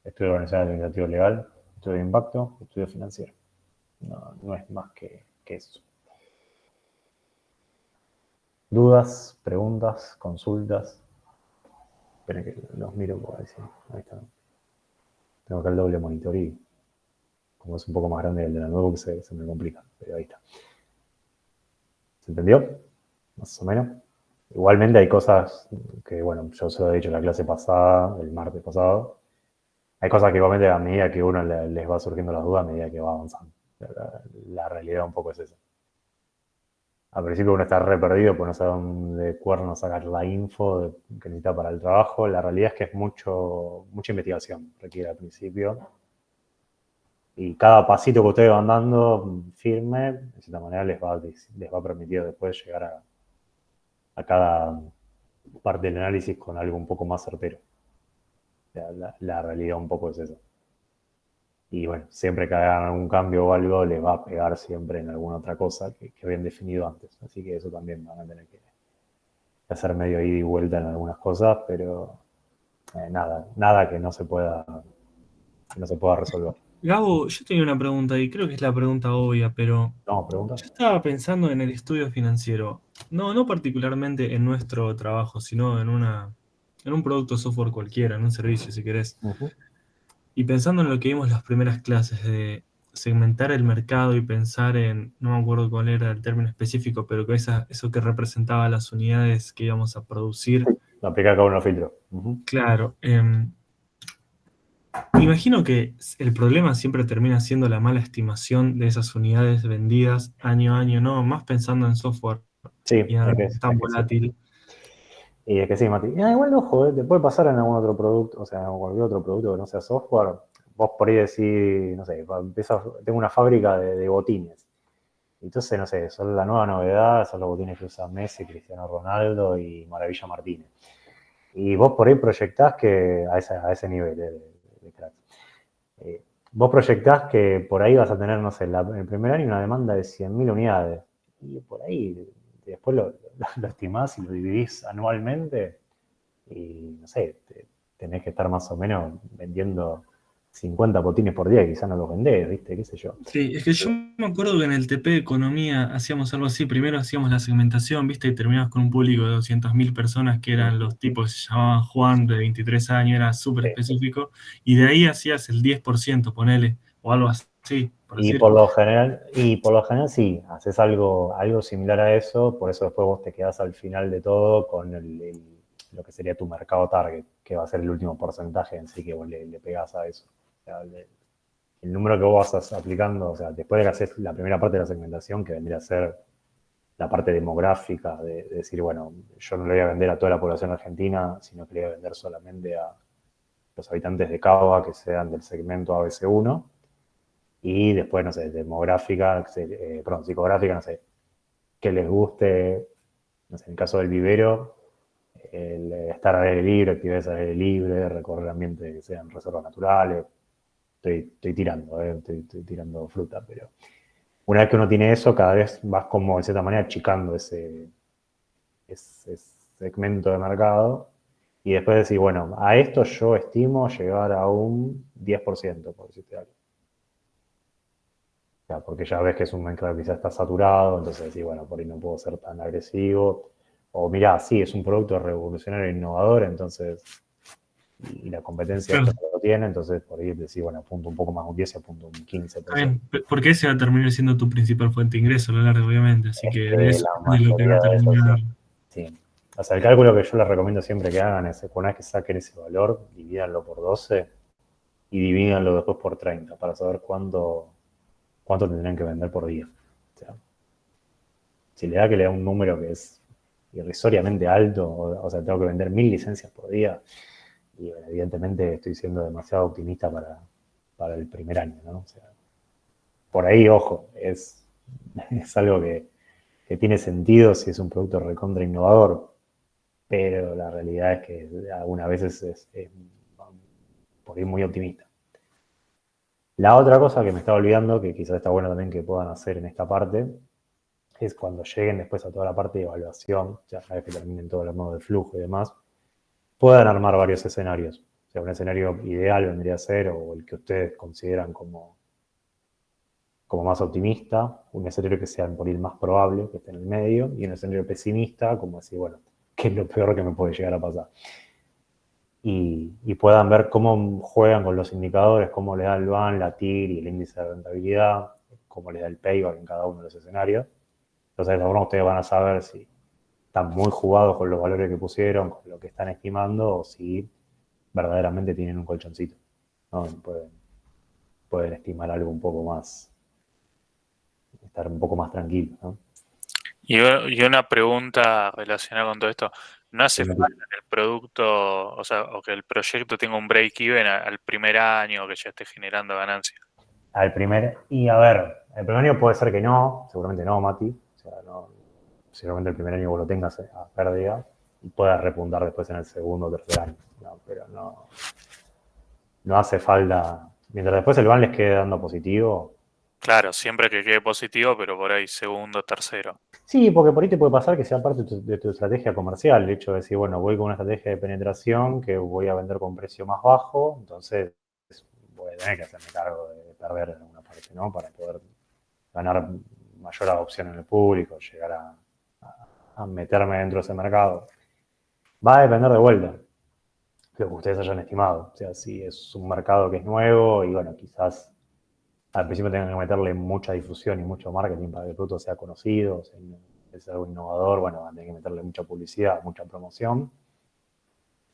estudio organizacional administrativo legal, estudio de impacto, estudio financiero. No es más que eso. ¿Dudas, preguntas, consultas? Esperen que los miro por ahí, sí. Ahí está. Tengo acá el doble monitor y como es un poco más grande el de la nuevo que se me complica, pero ahí está. ¿Se entendió? Más o menos. Igualmente hay cosas que, bueno, yo se lo he dicho en la clase pasada, el martes pasado. Hay cosas que igualmente a medida que uno les va surgiendo las dudas, a medida que va avanzando. La realidad un poco es esa. Al principio uno está re perdido, pues no sabe dónde cuerno sacar la info que necesita para el trabajo. La realidad es que es mucha investigación requiere al principio. Y cada pasito que ustedes van dando firme, de cierta manera les va a permitir después llegar a cada parte del análisis con algo un poco más certero. La realidad un poco es eso. Y bueno, siempre que hagan algún cambio o algo, les va a pegar siempre en alguna otra cosa que habían definido antes. Así que eso también van a tener que hacer medio ida y vuelta en algunas cosas, pero nada que no se pueda resolver. Gabo, yo tenía una pregunta y creo que es la pregunta obvia, pero No, pregunta. yo estaba pensando en el estudio financiero. No particularmente en nuestro trabajo, sino en un producto software cualquiera, en un servicio, si querés. Uh-huh. Y pensando en lo que vimos en las primeras clases de segmentar el mercado y pensar en, no me acuerdo cuál era el término específico, pero que eso que representaba las unidades que íbamos a producir. Lo aplica cada uno los filtros. Uh-huh. Claro. Imagino que el problema siempre termina siendo la mala estimación de esas unidades vendidas año a año, ¿no? Más pensando en software. Sí, Y ahora es tan volátil. Y es que sí, Mati. Igual, ojo, te puede pasar en algún otro producto, o sea, en cualquier otro producto que no sea software. Vos por ahí decís, no sé, tengo una fábrica de botines. Entonces, no sé, son la nueva novedad, son los botines que usan Messi, Cristiano Ronaldo y Maravilla Martínez. Y vos por ahí proyectás que a ese nivel de crack. Vos proyectás que por ahí vas a tener, no sé, en el primer año una demanda de 100.000 unidades. Y por ahí después lo estimás y lo dividís anualmente y, no sé, tenés que estar más o menos vendiendo 50 botines por día y quizás no los vendés, ¿viste? ¿Qué sé yo? Sí, es que yo me acuerdo que en el TP de Economía hacíamos algo así. Primero hacíamos la segmentación, ¿viste? Y terminabas con un público de 200.000 personas que eran los tipos que se llamaban Juan, de 23 años, era súper específico. Y de ahí hacías el 10%, ponele, o algo así. Por lo general sí, haces algo similar a eso, por eso después vos te quedás al final de todo con lo que sería tu mercado target, que va a ser el último porcentaje en sí que vos le pegás a eso. O sea, el número que vos vas aplicando, o sea, después de que haces la primera parte de la segmentación, que vendría a ser la parte demográfica, de decir, bueno, yo no le voy a vender a toda la población argentina, sino que le voy a vender solamente a los habitantes de Cava que sean del segmento ABC1. Y después, no sé, demográfica, psicográfica, no sé, que les guste, no sé, en el caso del vivero, el estar al aire libre, actividades al aire libre, recorrer ambientes que sean reservas naturales. Estoy tirando fruta, pero una vez que uno tiene eso, cada vez vas como, de cierta manera, achicando ese segmento de mercado y después decir, bueno, a esto yo estimo llegar a un 10%, por decirte algo. O sea, porque ya ves que es un mercado que quizás está saturado, entonces decís, bueno, por ahí no puedo ser tan agresivo. O mirá, sí, es un producto revolucionario e innovador, entonces, y la competencia Claro. esto no lo tiene, entonces por ahí decís, bueno, apunto un poco más un 10 y apunto un 15%. Está bien, porque ese va a terminar siendo tu principal fuente de ingreso a lo largo, obviamente. Así que de eso la es de lo que va a mayoría de eso, terminar. sí. O sea, el cálculo que yo les recomiendo siempre que hagan es, una vez que saquen ese valor, divídanlo por 12 y divídanlo después por 30 para saber cuánto tendrían que vender por día. O sea, si le da un número que es irrisoriamente alto, o sea, tengo que vender 1000 licencias por día, y bueno, evidentemente estoy siendo demasiado optimista para el primer año, ¿no? O sea, por ahí, ojo, es algo que tiene sentido si es un producto recontra innovador, pero la realidad es que algunas veces es por ahí muy optimista. La otra cosa que me estaba olvidando, que quizás está bueno también que puedan hacer en esta parte, es cuando lleguen después a toda la parte de evaluación, ya una vez que terminen todo el modo de flujo y demás, puedan armar varios escenarios. O sea, un escenario ideal vendría a ser, o el que ustedes consideran como más optimista, un escenario que sea por ahí el más probable, que esté en el medio, y un escenario pesimista, como decir, bueno, ¿qué es lo peor que me puede llegar a pasar? Y puedan ver cómo juegan con los indicadores, cómo les da el BAN, la TIR y el índice de rentabilidad, cómo les da el payback en cada uno de los escenarios. Entonces, de esa forma ustedes van a saber si están muy jugados con los valores que pusieron, con lo que están estimando, o si verdaderamente tienen un colchoncito, ¿no? Pueden estimar algo un poco más, estar un poco más tranquilos, ¿no? Y una pregunta relacionada con todo esto. ¿No hace Sí, falta que el producto, o sea, o que el proyecto tenga un break-even al primer año, que ya esté generando ganancias? y a ver, el primer año puede ser que no, seguramente no, Mati. O sea, no, seguramente el primer año vos lo tengas a pérdida y puedas repuntar después en el segundo o tercer año. No, pero no hace falta. Mientras después el BAN les quede dando positivo. Claro, siempre que quede positivo, pero por ahí segundo, tercero. Sí, porque por ahí te puede pasar que sea parte de tu estrategia comercial, el hecho de decir, bueno, voy con una estrategia de penetración que voy a vender con un precio más bajo, entonces voy a tener que hacerme cargo de perder en alguna parte, ¿no? Para poder ganar mayor adopción en el público, llegar a meterme dentro de ese mercado. Va a depender de vuelta de lo que ustedes hayan estimado. O sea, si es un mercado que es nuevo y bueno, quizás al principio tengan que meterle mucha difusión y mucho marketing para que el producto sea conocido, o sea, es algo innovador, bueno, van a tener que meterle mucha publicidad, mucha promoción.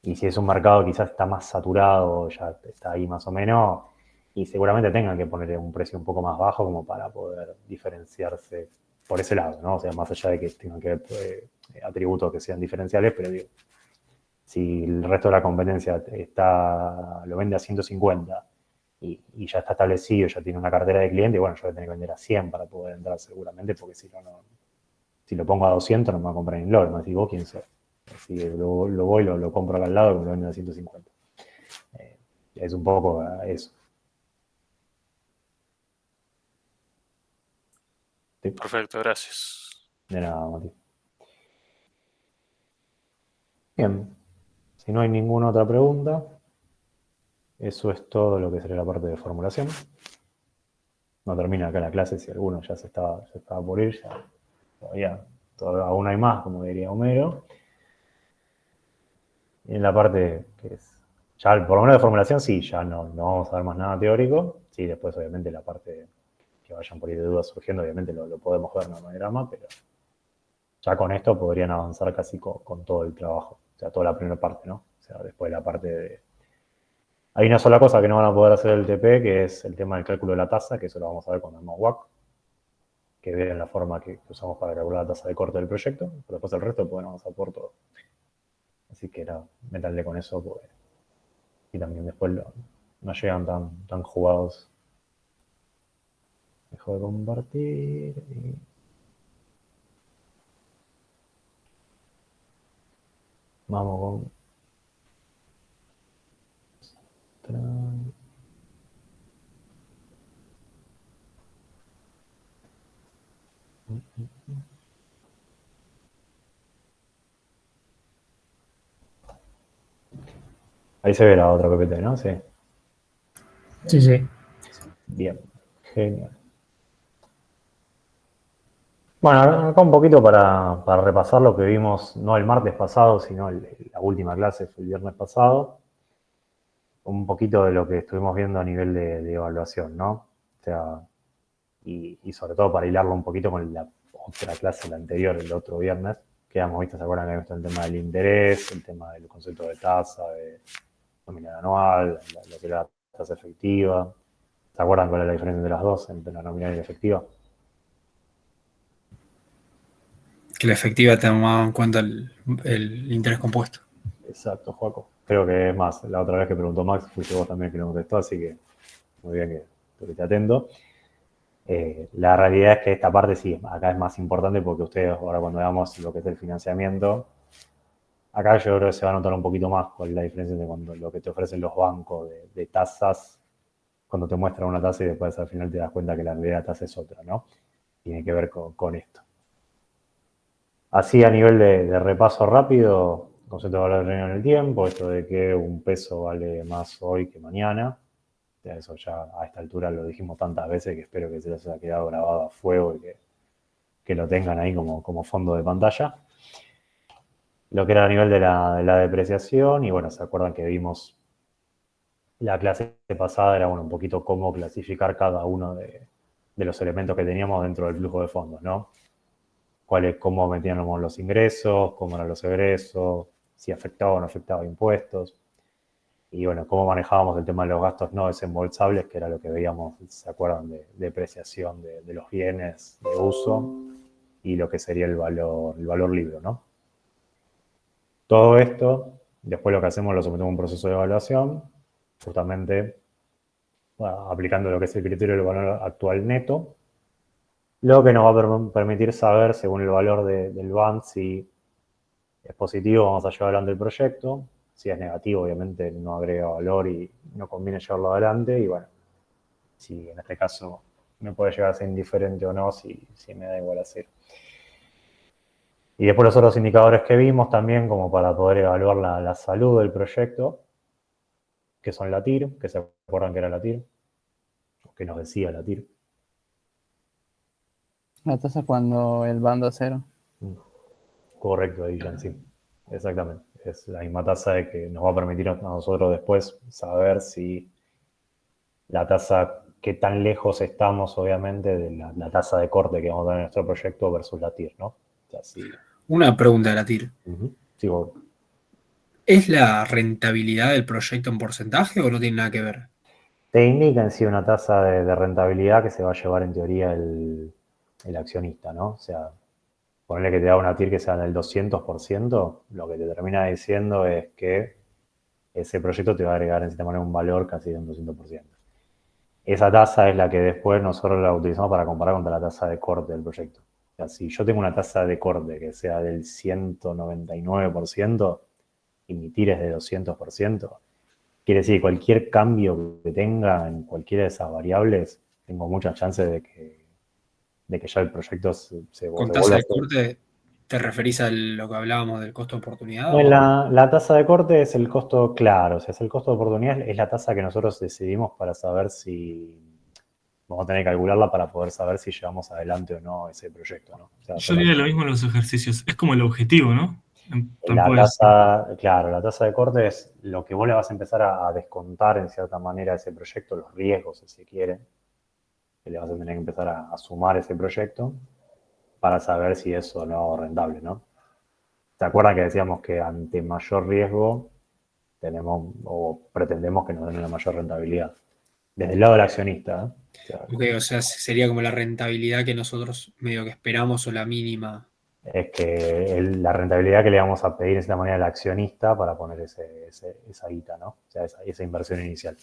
Y si es un mercado que quizás está más saturado, ya está ahí más o menos, y seguramente tengan que poner un precio un poco más bajo como para poder diferenciarse por ese lado, ¿no? O sea, más allá de que tengan que ver atributos que sean diferenciales, pero digo, si el resto de la competencia lo vende a 150 y ya está establecido, ya tiene una cartera de clientes, bueno, yo voy a tener que vender a 100 para poder entrar seguramente, porque si no, si lo pongo a 200 no me va a comprar ni LOL, me va a decir, ¿vos quién sos? Así que lo voy, lo compro acá al lado y me lo venden a 150. Es un poco eso. ¿Sí? Perfecto, gracias. De nada, Mati. Bien. Si no hay ninguna otra pregunta, eso es todo lo que sería la parte de formulación. No termina acá la clase, si alguno ya se estaba por ir, ya todavía aún hay más, como diría Homero. Y en la parte que es, ya por lo menos de formulación, sí, ya no vamos a ver más nada teórico. Sí, después obviamente la parte que vayan por ahí de dudas surgiendo, obviamente lo podemos ver en el diagrama, pero ya con esto podrían avanzar casi con todo el trabajo. O sea, toda la primera parte, ¿no? O sea, después la parte de... Hay una sola cosa que no van a poder hacer el TP, que es el tema del cálculo de la tasa, que eso lo vamos a ver cuando hagamos WAC, que vean la forma que usamos para calcular la tasa de corte del proyecto, pero después el resto pueden avanzar por todo. Así que era meterle con eso, pues, y también después no llegan tan jugados. Dejo de compartir y... Vamos con... Ahí se ve la otra PPT, ¿no? Sí. Sí, sí. Bien, genial. Bueno, acá un poquito para repasar lo que vimos, no el martes pasado, sino la última clase fue el viernes pasado. Un poquito de lo que estuvimos viendo a nivel de evaluación, ¿no? O sea, y sobre todo para hilarlo un poquito con la otra clase, la anterior, el otro viernes, que habíamos visto, ¿se acuerdan que habíamos visto el tema del interés, el tema del concepto de tasa, de nominal anual, lo que era la tasa efectiva? ¿Se acuerdan cuál es la diferencia entre las dos, entre la nominal y la efectiva? Que la efectiva tomaba en cuenta el interés compuesto. Exacto, Joaco. Creo que es más, la otra vez que preguntó Max, fuiste vos también que lo contestó, así que muy bien que estuviste atento. La realidad es que esta parte sí, acá es más importante porque ustedes ahora cuando veamos lo que es el financiamiento, acá yo creo que se va a notar un poquito más cuál es la diferencia entre cuando lo que te ofrecen los bancos de tasas, cuando te muestran una tasa y después al final te das cuenta que la realidad de la tasa es otra, ¿no? Tiene que ver con esto. Así a nivel de repaso rápido, concepto de valor añadido en el tiempo, esto de que un peso vale más hoy que mañana. Eso ya a esta altura lo dijimos tantas veces que espero que se les haya quedado grabado a fuego y que lo tengan ahí como fondo de pantalla. Lo que era a nivel de la depreciación, y bueno, se acuerdan que vimos la clase pasada, era bueno, un poquito cómo clasificar cada uno de los elementos que teníamos dentro del flujo de fondos, ¿no? Cómo metíamos los ingresos, cómo eran los egresos, si afectaba o no afectaba impuestos. Y bueno, cómo manejábamos el tema de los gastos no desembolsables, que era lo que veíamos, ¿se acuerdan? De depreciación de los bienes de uso y lo que sería el valor libre, ¿no? Todo esto, después lo que hacemos lo sometemos a un proceso de evaluación, justamente aplicando lo que es el criterio del valor actual neto, lo que nos va a permitir saber, según el valor del BAN, si es positivo, vamos a llevar adelante el proyecto. Si es negativo, obviamente no agrega valor y no conviene llevarlo adelante. Y bueno, si en este caso me puede llegar a ser indiferente o no, si me da igual hacer. Y después los otros indicadores que vimos también, como para poder evaluar la salud del proyecto, que son la TIR, que se acuerdan que era la TIR, o que nos decía la TIR. La tasa cuando el bando a cero. Correcto, Dylan, sí. Exactamente. Es la misma tasa de que nos va a permitir a nosotros después saber si la tasa, qué tan lejos estamos, obviamente, de la tasa de corte que vamos a tener en nuestro proyecto versus la TIR, ¿no? O sea, sí. Una pregunta de la TIR. Sí, vos. ¿Es la rentabilidad del proyecto en porcentaje o no tiene nada que ver? Te indica en sí una tasa de rentabilidad que se va a llevar en teoría el accionista, ¿no? O sea, ponerle que te da una TIR que sea del 200%, lo que te termina diciendo es que ese proyecto te va a agregar en cierta manera un valor casi de un 200%. Esa tasa es la que después nosotros la utilizamos para comparar contra la tasa de corte del proyecto. O sea, si yo tengo una tasa de corte que sea del 199% y mi TIR es de 200%, quiere decir que cualquier cambio que tenga en cualquiera de esas variables, tengo muchas chances de que ya el proyecto se ¿Con tasa de corte te referís a lo que hablábamos del costo de oportunidad? No, la tasa de corte es el costo, claro, o sea, es el costo de oportunidad, es la tasa que nosotros decidimos para saber si vamos a tener que calcularla para poder saber si llevamos adelante o no ese proyecto, ¿no? O sea, Yo diría lo mismo en los ejercicios. Es como el objetivo, ¿no? la tasa, claro, la tasa de corte es lo que vos le vas a empezar a descontar en cierta manera a ese proyecto, los riesgos, si se quiere, que le vas a tener que empezar a sumar ese proyecto para saber si es o no rentable, ¿no? ¿Se acuerdan que decíamos que ante mayor riesgo tenemos o pretendemos que nos den una mayor rentabilidad? Desde el lado del accionista. O sea, sería como la rentabilidad que nosotros medio que esperamos o la mínima. Es que la rentabilidad que le vamos a pedir de esta manera al accionista para poner esa guita, ¿no? O sea, esa inversión inicial.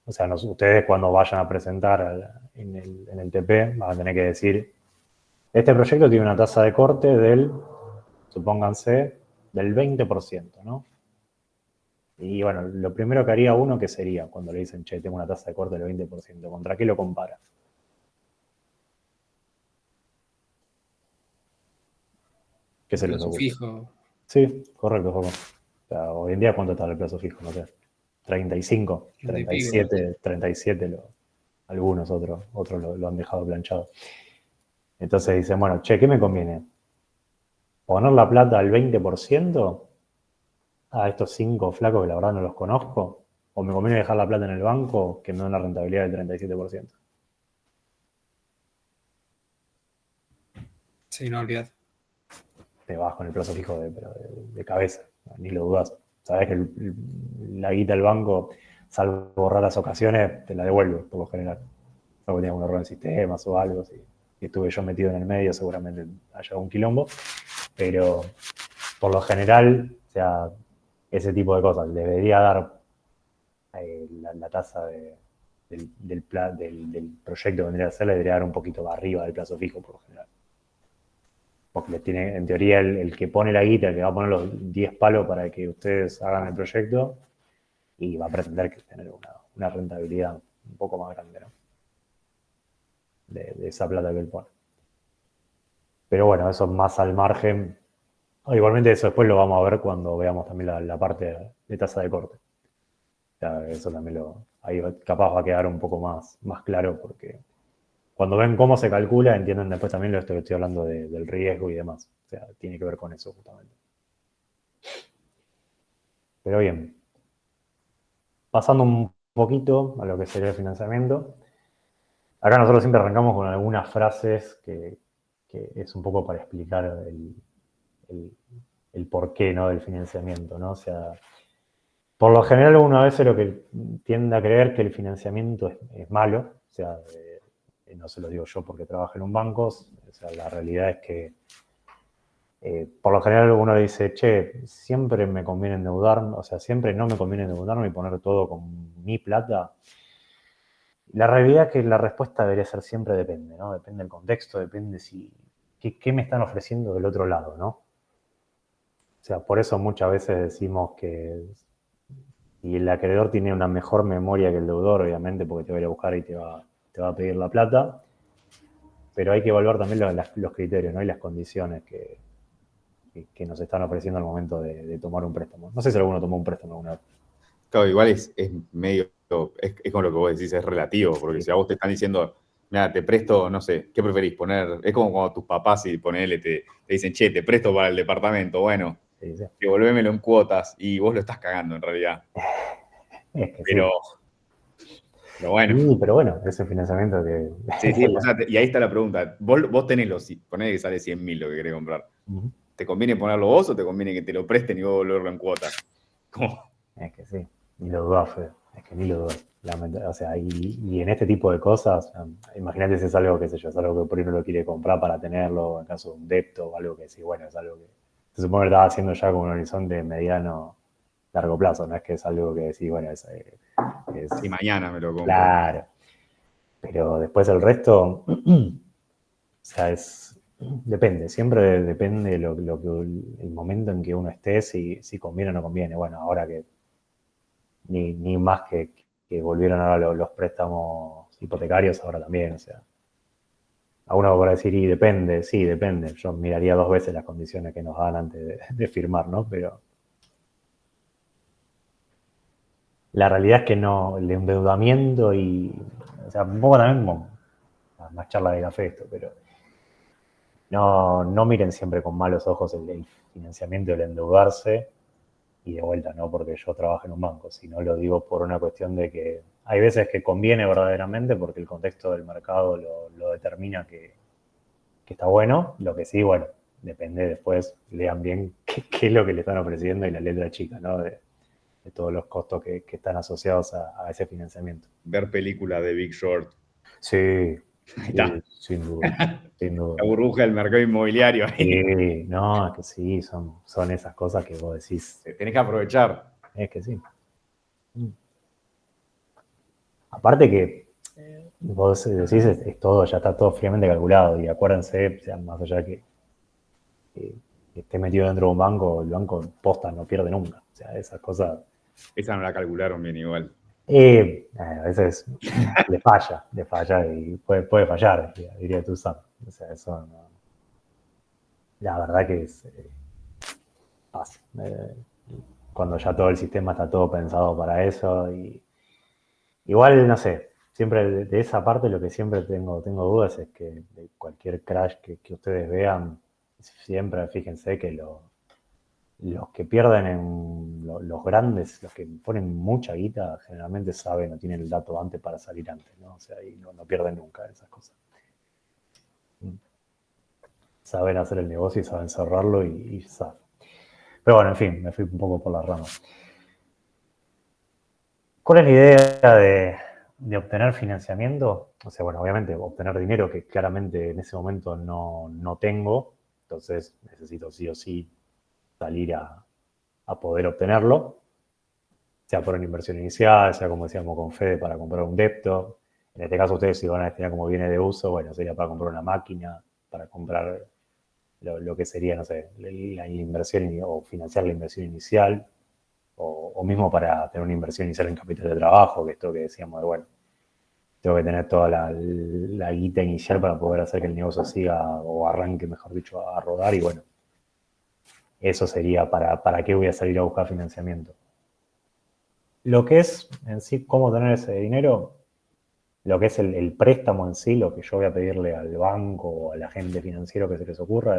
O sea, ustedes cuando vayan a presentar en el TP van a tener que decir, este proyecto tiene una tasa de corte supónganse, del 20%, ¿no? Y bueno, lo primero que haría uno, ¿qué sería? Cuando le dicen, che, tengo una tasa de corte del 20%, ¿contra qué lo compara? ¿Qué se les ocurre? Fijo. Sí, correcto, Joco. O sea, hoy en día, ¿cuánto está el plazo fijo? No sé, 35, 37, algunos otros lo han dejado planchado. Entonces dicen, bueno, che, ¿qué me conviene? ¿Poner la plata al 20% a estos 5 flacos que la verdad no los conozco? ¿O me conviene dejar la plata en el banco que me da una rentabilidad del 37%? Sí, no, olvidate. Te vas con el plazo fijo de cabeza, ni lo dudas. Sabes que la guita del banco, salvo raras ocasiones, te la devuelve por lo general. Salvo que tengas un error en sistemas o algo así. estuve yo metido en el medio, seguramente haya un quilombo, pero por lo general, o sea, ese tipo de cosas, debería dar la tasa del proyecto que vendría a ser, le debería dar un poquito arriba del plazo fijo, por lo general. Porque tiene, en teoría, el que pone la guita, el que va a poner los 10 palos para que ustedes hagan el proyecto, y va a pretender que tener una rentabilidad un poco más grande, ¿no? De esa plata que él pone. Pero bueno, eso más al margen. Igualmente eso después lo vamos a ver cuando veamos también la parte de tasa de corte. O sea, eso también ahí capaz va a quedar un poco más claro, porque cuando ven cómo se calcula, entienden después también lo que estoy hablando del riesgo y demás. O sea, tiene que ver con eso justamente. Pero bien. Pasando un poquito a lo que sería el financiamiento. Acá nosotros siempre arrancamos con algunas frases que es un poco para explicar el porqué, ¿no?, del financiamiento, ¿no? O sea, por lo general uno a veces lo que tiende a creer que el financiamiento es malo, o sea, no se lo digo yo porque trabajo en un banco, o sea, la realidad es que por lo general uno le dice, che, siempre me conviene endeudarme, o sea, siempre no me conviene endeudarme y poner todo con mi plata. La realidad es que la respuesta debería ser siempre depende, ¿no? Depende del contexto, depende qué me están ofreciendo del otro lado, ¿no? O sea, por eso muchas veces decimos que y el acreedor tiene una mejor memoria que el deudor, obviamente, porque te va a ir a buscar y te va a pedir la plata, pero hay que evaluar también los criterios, ¿no?, y las condiciones que nos están ofreciendo al momento de tomar un préstamo. No sé si alguno tomó un préstamo alguna vez. Claro, igual es medio, es con lo que vos decís, es relativo, porque si a vos te están diciendo, mira, te presto, no sé, ¿qué preferís poner? Es como cuando tus papás, si ponele, te dicen, che, te presto para el departamento, bueno, devolvémelo en cuotas, y vos lo estás cagando en realidad. Es que pero bueno. Sí, pero bueno, ese financiamiento que... Sí, o sea, y ahí está la pregunta. Vos tenés ponés que sale 100.000 lo que querés comprar. ¿Te conviene ponerlo vos o te conviene que te lo presten y vos volverlo en cuotas? ¿Cómo? Es que sí, ni lo dudás, Fede. Es que ni lo dudás. O sea, y en este tipo de cosas, imagínate si es algo, qué sé yo, es algo que por ahí uno lo quiere comprar para tenerlo, en caso de un depto o algo que sí, bueno, es algo que se supone que estaba haciendo ya con un horizonte mediano, largo plazo, no es que es algo que decís, bueno, si mañana me lo compro. Claro. Pero después el resto, o sea, depende, siempre depende el momento en que uno esté, si conviene o no conviene. Bueno, ahora que ni más que volvieron ahora los préstamos hipotecarios, ahora también, o sea. A uno podrá decir, y depende, sí, depende. Yo miraría 2 veces las condiciones que nos dan antes de firmar, ¿no? Pero la realidad es que no, el endeudamiento o sea, un poco también como más charla de café esto, pero no miren siempre con malos ojos el financiamiento, el endeudarse, y de vuelta, no porque yo trabajo en un banco, sino lo digo por una cuestión de que hay veces que conviene verdaderamente porque el contexto del mercado lo determina que está bueno, lo que sí, bueno, depende después, lean bien qué es lo que le están ofreciendo y la letra chica, ¿no? De todos los costos que están asociados a ese financiamiento. Ver películas de Big Short. Sí, sin duda. La burbuja del mercado inmobiliario ahí. Sí, no, es que sí, son esas cosas que vos decís. Tenés que aprovechar. Es que sí. Aparte que vos decís, es todo, ya está todo fríamente calculado. Y acuérdense, o sea, más allá que esté metido dentro de un banco, el banco posta no pierde nunca. O sea, esas cosas. Esa no la calcularon bien igual. A veces le falla y puede fallar, diría tú, Sam. O sea, eso no. La verdad que pasa. Cuando ya todo el sistema está todo pensado para eso. Igual, no sé, siempre de esa parte lo que siempre tengo dudas es que de cualquier crash que ustedes vean, siempre fíjense que los que pierden los grandes, los que ponen mucha guita, generalmente saben o tienen el dato antes para salir antes, ¿no? O sea, y no pierden nunca esas cosas. Saben hacer el negocio y saben cerrarlo y saben. Pero bueno, en fin, me fui un poco por las ramas. ¿Cuál es la idea de obtener financiamiento, o sea, bueno, obviamente obtener dinero que claramente en ese momento no tengo, entonces necesito sí o sí salir a poder obtenerlo, sea por una inversión inicial, sea como decíamos con Fede para comprar un depto. En este caso ustedes si van a destinar como viene de uso, bueno, sería para comprar una máquina, para comprar lo que sería, no sé, la inversión o financiar la inversión inicial, o mismo para tener una inversión inicial en capital de trabajo, que esto que decíamos de, bueno, tengo que tener toda la guita inicial para poder hacer que el negocio siga o arranque, mejor dicho, a rodar y bueno, eso sería para qué voy a salir a buscar financiamiento. Lo que es en sí cómo tener ese dinero, lo que es el préstamo en sí, lo que yo voy a pedirle al banco o al agente financiero que se les ocurra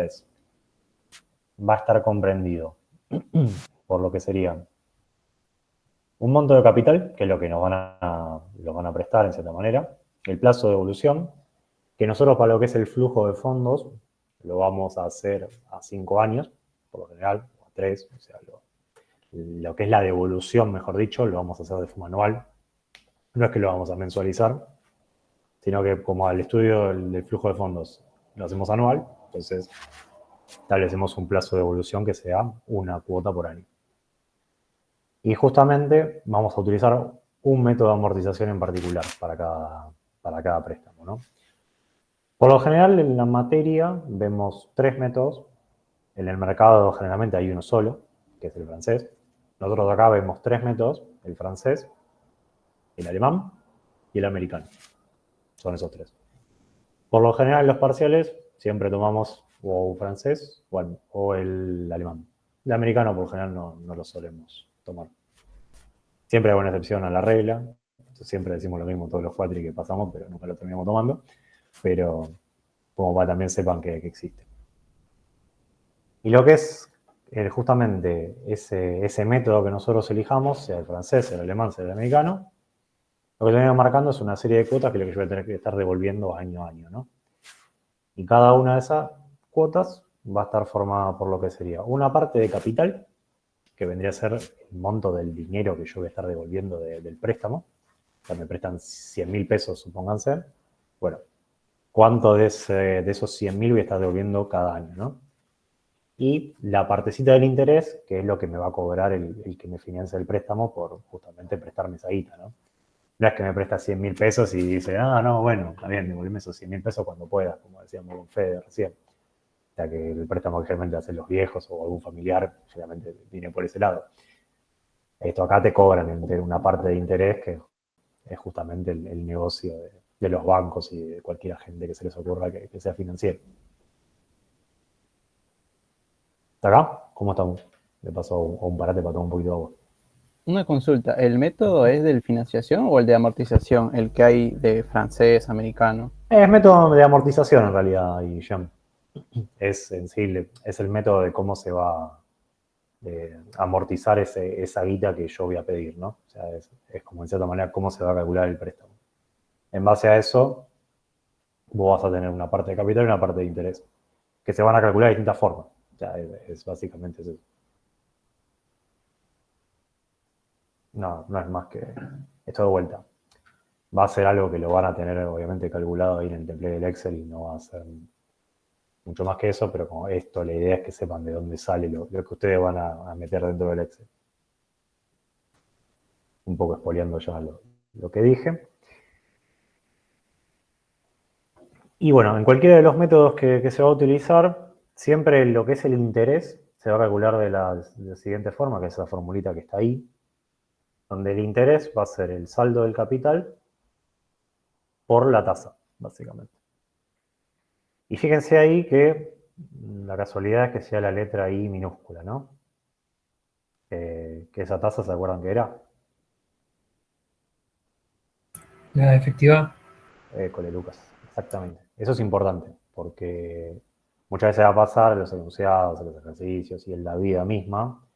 va a estar comprendido por lo que sería un monto de capital, que es lo que nos van a prestar en cierta manera, el plazo de devolución, que nosotros para lo que es el flujo de fondos lo vamos a hacer a 5 años, por lo general, o a 3, o sea, lo que es la devolución, mejor dicho, lo vamos a hacer de forma anual. No es que lo vamos a mensualizar, sino que como al estudio del flujo de fondos lo hacemos anual, entonces establecemos un plazo de devolución que sea una cuota por año. Y justamente vamos a utilizar un método de amortización en particular para cada préstamo, ¿no? Por lo general, en la materia vemos 3 métodos. En el mercado generalmente hay uno solo, que es el francés. Nosotros acá vemos 3 métodos, el francés, el alemán y el americano. Son esos 3. Por lo general, en los parciales siempre tomamos o francés o el alemán. El americano, por lo general, no lo solemos tomar. Siempre hay una excepción a la regla. Siempre decimos lo mismo todos los cuatri que pasamos, pero nunca lo terminamos tomando. Pero como para también sepan que existe. Y lo que es justamente ese método que nosotros elijamos, sea el francés, sea el alemán, sea el americano, lo que tenemos marcando es una serie de cuotas que es lo que yo voy a tener que estar devolviendo año a año, ¿no? Y cada una de esas cuotas va a estar formada por lo que sería una parte de capital, que vendría a ser el monto del dinero que yo voy a estar devolviendo del préstamo. O sea, me prestan 100.000 pesos, supónganse. Bueno, ¿cuánto de esos 100.000 voy a estar devolviendo cada año, no? Y la partecita del interés, que es lo que me va a cobrar el que me financia el préstamo por justamente prestarme esa guita, ¿no? No es que me presta 100.000 pesos y dice, no, bueno, está bien, devolveme esos 100.000 pesos cuando puedas, como decíamos con Fede recién. O sea, que el préstamo que generalmente hacen los viejos o algún familiar, generalmente viene por ese lado. Esto acá te cobran una parte de interés que es justamente el negocio de los bancos y de cualquier agente que se les ocurra que sea financiero. ¿Está acá? ¿Cómo estamos? Le paso a un parate para tomar un poquito de agua. Una consulta, ¿el método es del financiación o el de amortización? El que hay de francés, americano. Es método de amortización en realidad, Guillem. Es en sí, es el método de cómo se va a amortizar esa guita que yo voy a pedir, ¿no? O sea, es como en cierta manera cómo se va a calcular el préstamo. En base a eso, vos vas a tener una parte de capital y una parte de interés, que se van a calcular de distintas formas. O sea, es básicamente eso. No es más que esto de vuelta. Va a ser algo que lo van a tener obviamente calculado ahí en el template del Excel y no va a ser mucho más que eso, pero como esto, la idea es que sepan de dónde sale lo que ustedes van a meter dentro del Excel. Un poco espoleando ya lo que dije. Y bueno, en cualquiera de los métodos que se va a utilizar, siempre lo que es el interés se va a calcular de la siguiente forma, que es esa formulita que está ahí, donde el interés va a ser el saldo del capital por la tasa, básicamente. Y fíjense ahí que la casualidad es que sea la letra I minúscula, ¿no? Que esa tasa, ¿se acuerdan que era? La efectiva. Cole Lucas, exactamente. Eso es importante, porque muchas veces va a pasar en los enunciados, en los ejercicios y en la vida misma,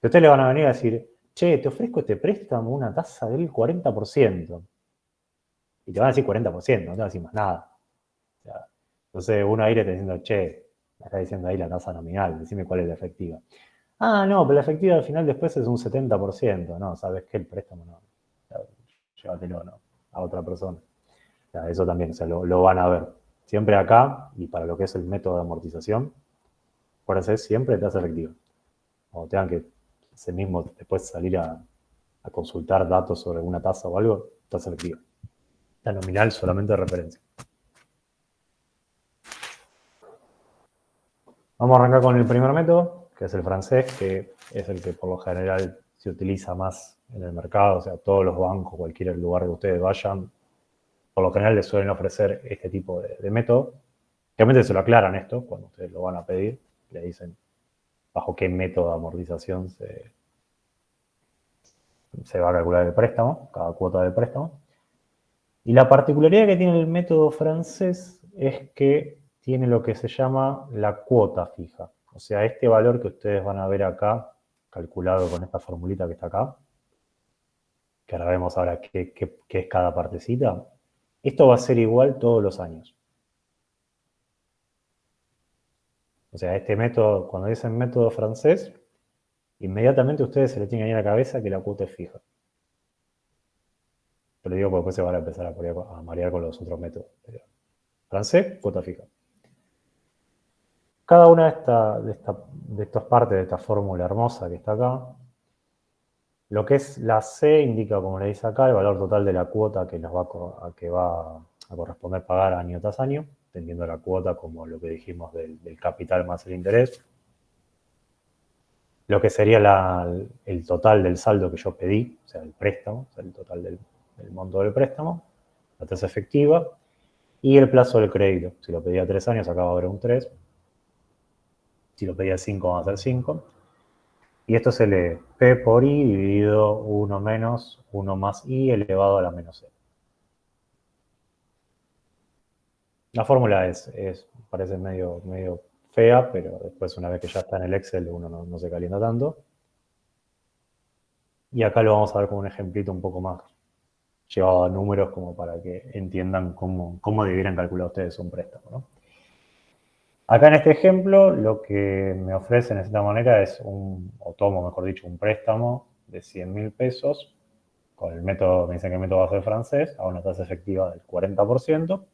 que ustedes le van a venir a decir, che, te ofrezco este préstamo una tasa del 40%. Y te van a decir 40%, no te van a decir más nada. O sea, entonces uno ahí le está diciendo, che, me está diciendo ahí la tasa nominal, decime cuál es la efectiva. No, pero la efectiva al final después es un 70%. No, ¿sabes qué? El préstamo no. Llévatelo, no a otra persona. O sea, eso también, o sea, lo van a ver. Siempre acá, y para lo que es el método de amortización, acuérdense, siempre tasa efectiva. Cuando tengan que ese mismo después salir a consultar datos sobre alguna tasa o algo, tasa efectiva. La nominal solamente de referencia. Vamos a arrancar con el primer método, que es el francés, que es el que por lo general se utiliza más en el mercado. O sea, todos los bancos, cualquier lugar que ustedes vayan, por lo general les suelen ofrecer este tipo de método. Realmente se lo aclaran esto cuando ustedes lo van a pedir. Le dicen bajo qué método de amortización se va a calcular el préstamo, cada cuota de préstamo. Y la particularidad que tiene el método francés es que tiene lo que se llama la cuota fija. O sea, este valor que ustedes van a ver acá, calculado con esta formulita que está acá, que ahora vemos ahora qué es cada partecita, esto va a ser igual todos los años. O sea, este método, cuando dicen método francés, inmediatamente a ustedes se les tiene que ir a la cabeza que la cuota es fija. Pero digo porque después se van a empezar a marear con los otros métodos. Francés, cuota fija. Cada una de estas partes de esta fórmula hermosa que está acá, lo que es la C indica, como le dice acá, el valor total de la cuota que va a corresponder pagar año tras año, entendiendo la cuota como lo que dijimos del capital más el interés. Lo que sería el total del saldo que yo pedí, o sea, el préstamo, o sea, el total del monto del préstamo, la tasa efectiva y el plazo del crédito. Si lo pedía 3 años, acá va a haber un 3. Si lo pedía 5, va a ser 5. Y esto se lee P por I dividido 1 menos 1 más I elevado a la menos C. La fórmula parece medio fea, pero después una vez que ya está en el Excel uno no se calienta tanto. Y acá lo vamos a ver con un ejemplito un poco más llevado a números como para que entiendan cómo debieran calcular ustedes un préstamo, ¿no? Acá en este ejemplo lo que me ofrecen de esta manera es tomo mejor dicho, un préstamo de 100.000 pesos. Con el método, me dicen que el método va a ser francés, a una tasa efectiva del 40%.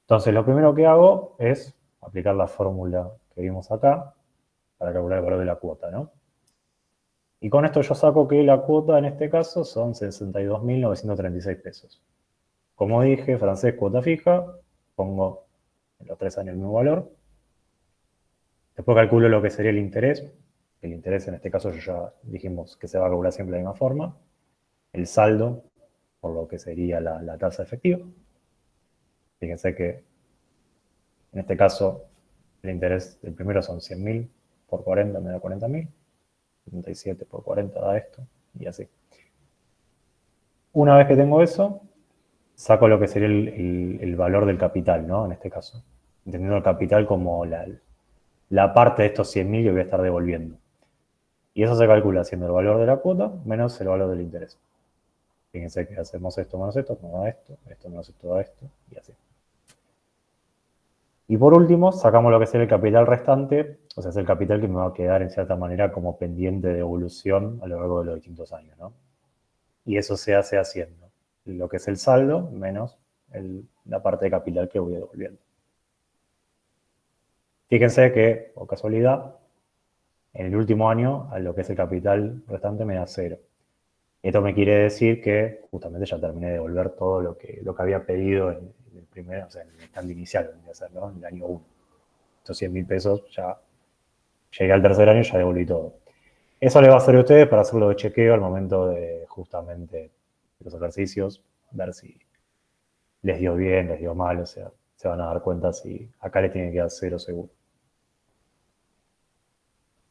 Entonces lo primero que hago es aplicar la fórmula que vimos acá para calcular el valor de la cuota, ¿no? Y con esto yo saco que la cuota en este caso son 62.936 pesos. Como dije, francés, cuota fija, pongo en los 3 años el mismo valor. Después calculo lo que sería el interés. El interés en este caso ya dijimos que se va a calcular siempre de la misma forma. El saldo, por lo que sería la tasa efectiva. Fíjense que en este caso el interés del primero son 100.000 por 40 me da 40.000. 77 por 40 da esto, y así. Una vez que tengo eso, saco lo que sería el valor del capital, ¿no? En este caso. Entendiendo el capital como la parte de estos 100.000 que voy a estar devolviendo. Y eso se calcula haciendo el valor de la cuota menos el valor del interés. Fíjense que hacemos esto menos esto, me da esto, esto menos esto da esto, y así. Y por último, sacamos lo que es el capital restante, o sea, es el capital que me va a quedar en cierta manera como pendiente de evolución a lo largo de los distintos años, ¿no? Y eso se hace haciendo lo que es el saldo menos la parte de capital que voy devolviendo. Fíjense que, por casualidad, en el último año, a lo que es el capital restante me da 0. Esto me quiere decir que justamente ya terminé de devolver todo lo que había pedido en el primer, o sea, en el stand inicial, ¿no? En el año 1. Estos 100.000 pesos ya llegué al tercer año y ya devolví todo. Eso les va a servir a ustedes para hacerlo de chequeo al momento de justamente los ejercicios, ver si les dio bien, les dio mal, o sea, se van a dar cuenta si acá les tienen que dar 0 seguro.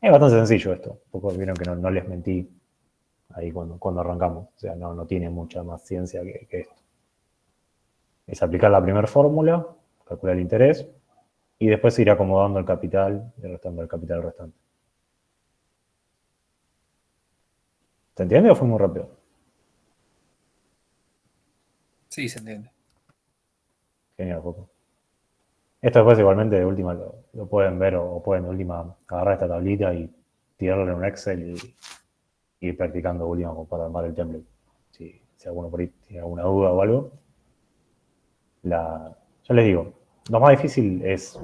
Es bastante sencillo esto, un poco vieron que no les mentí ahí cuando arrancamos, o sea, no tiene mucha más ciencia que esto. Es aplicar la primera fórmula, calcular el interés, y después ir acomodando el capital y restando el capital restante. ¿Se entiende o fue muy rápido? Sí, se entiende. Genial, Poco. Esto después igualmente de última lo pueden ver o pueden de última agarrar esta tablita y tirarlo en un Excel y ir practicando de última para armar el template, si si alguno por ahí tiene alguna duda o algo. Yo les digo, lo más difícil es,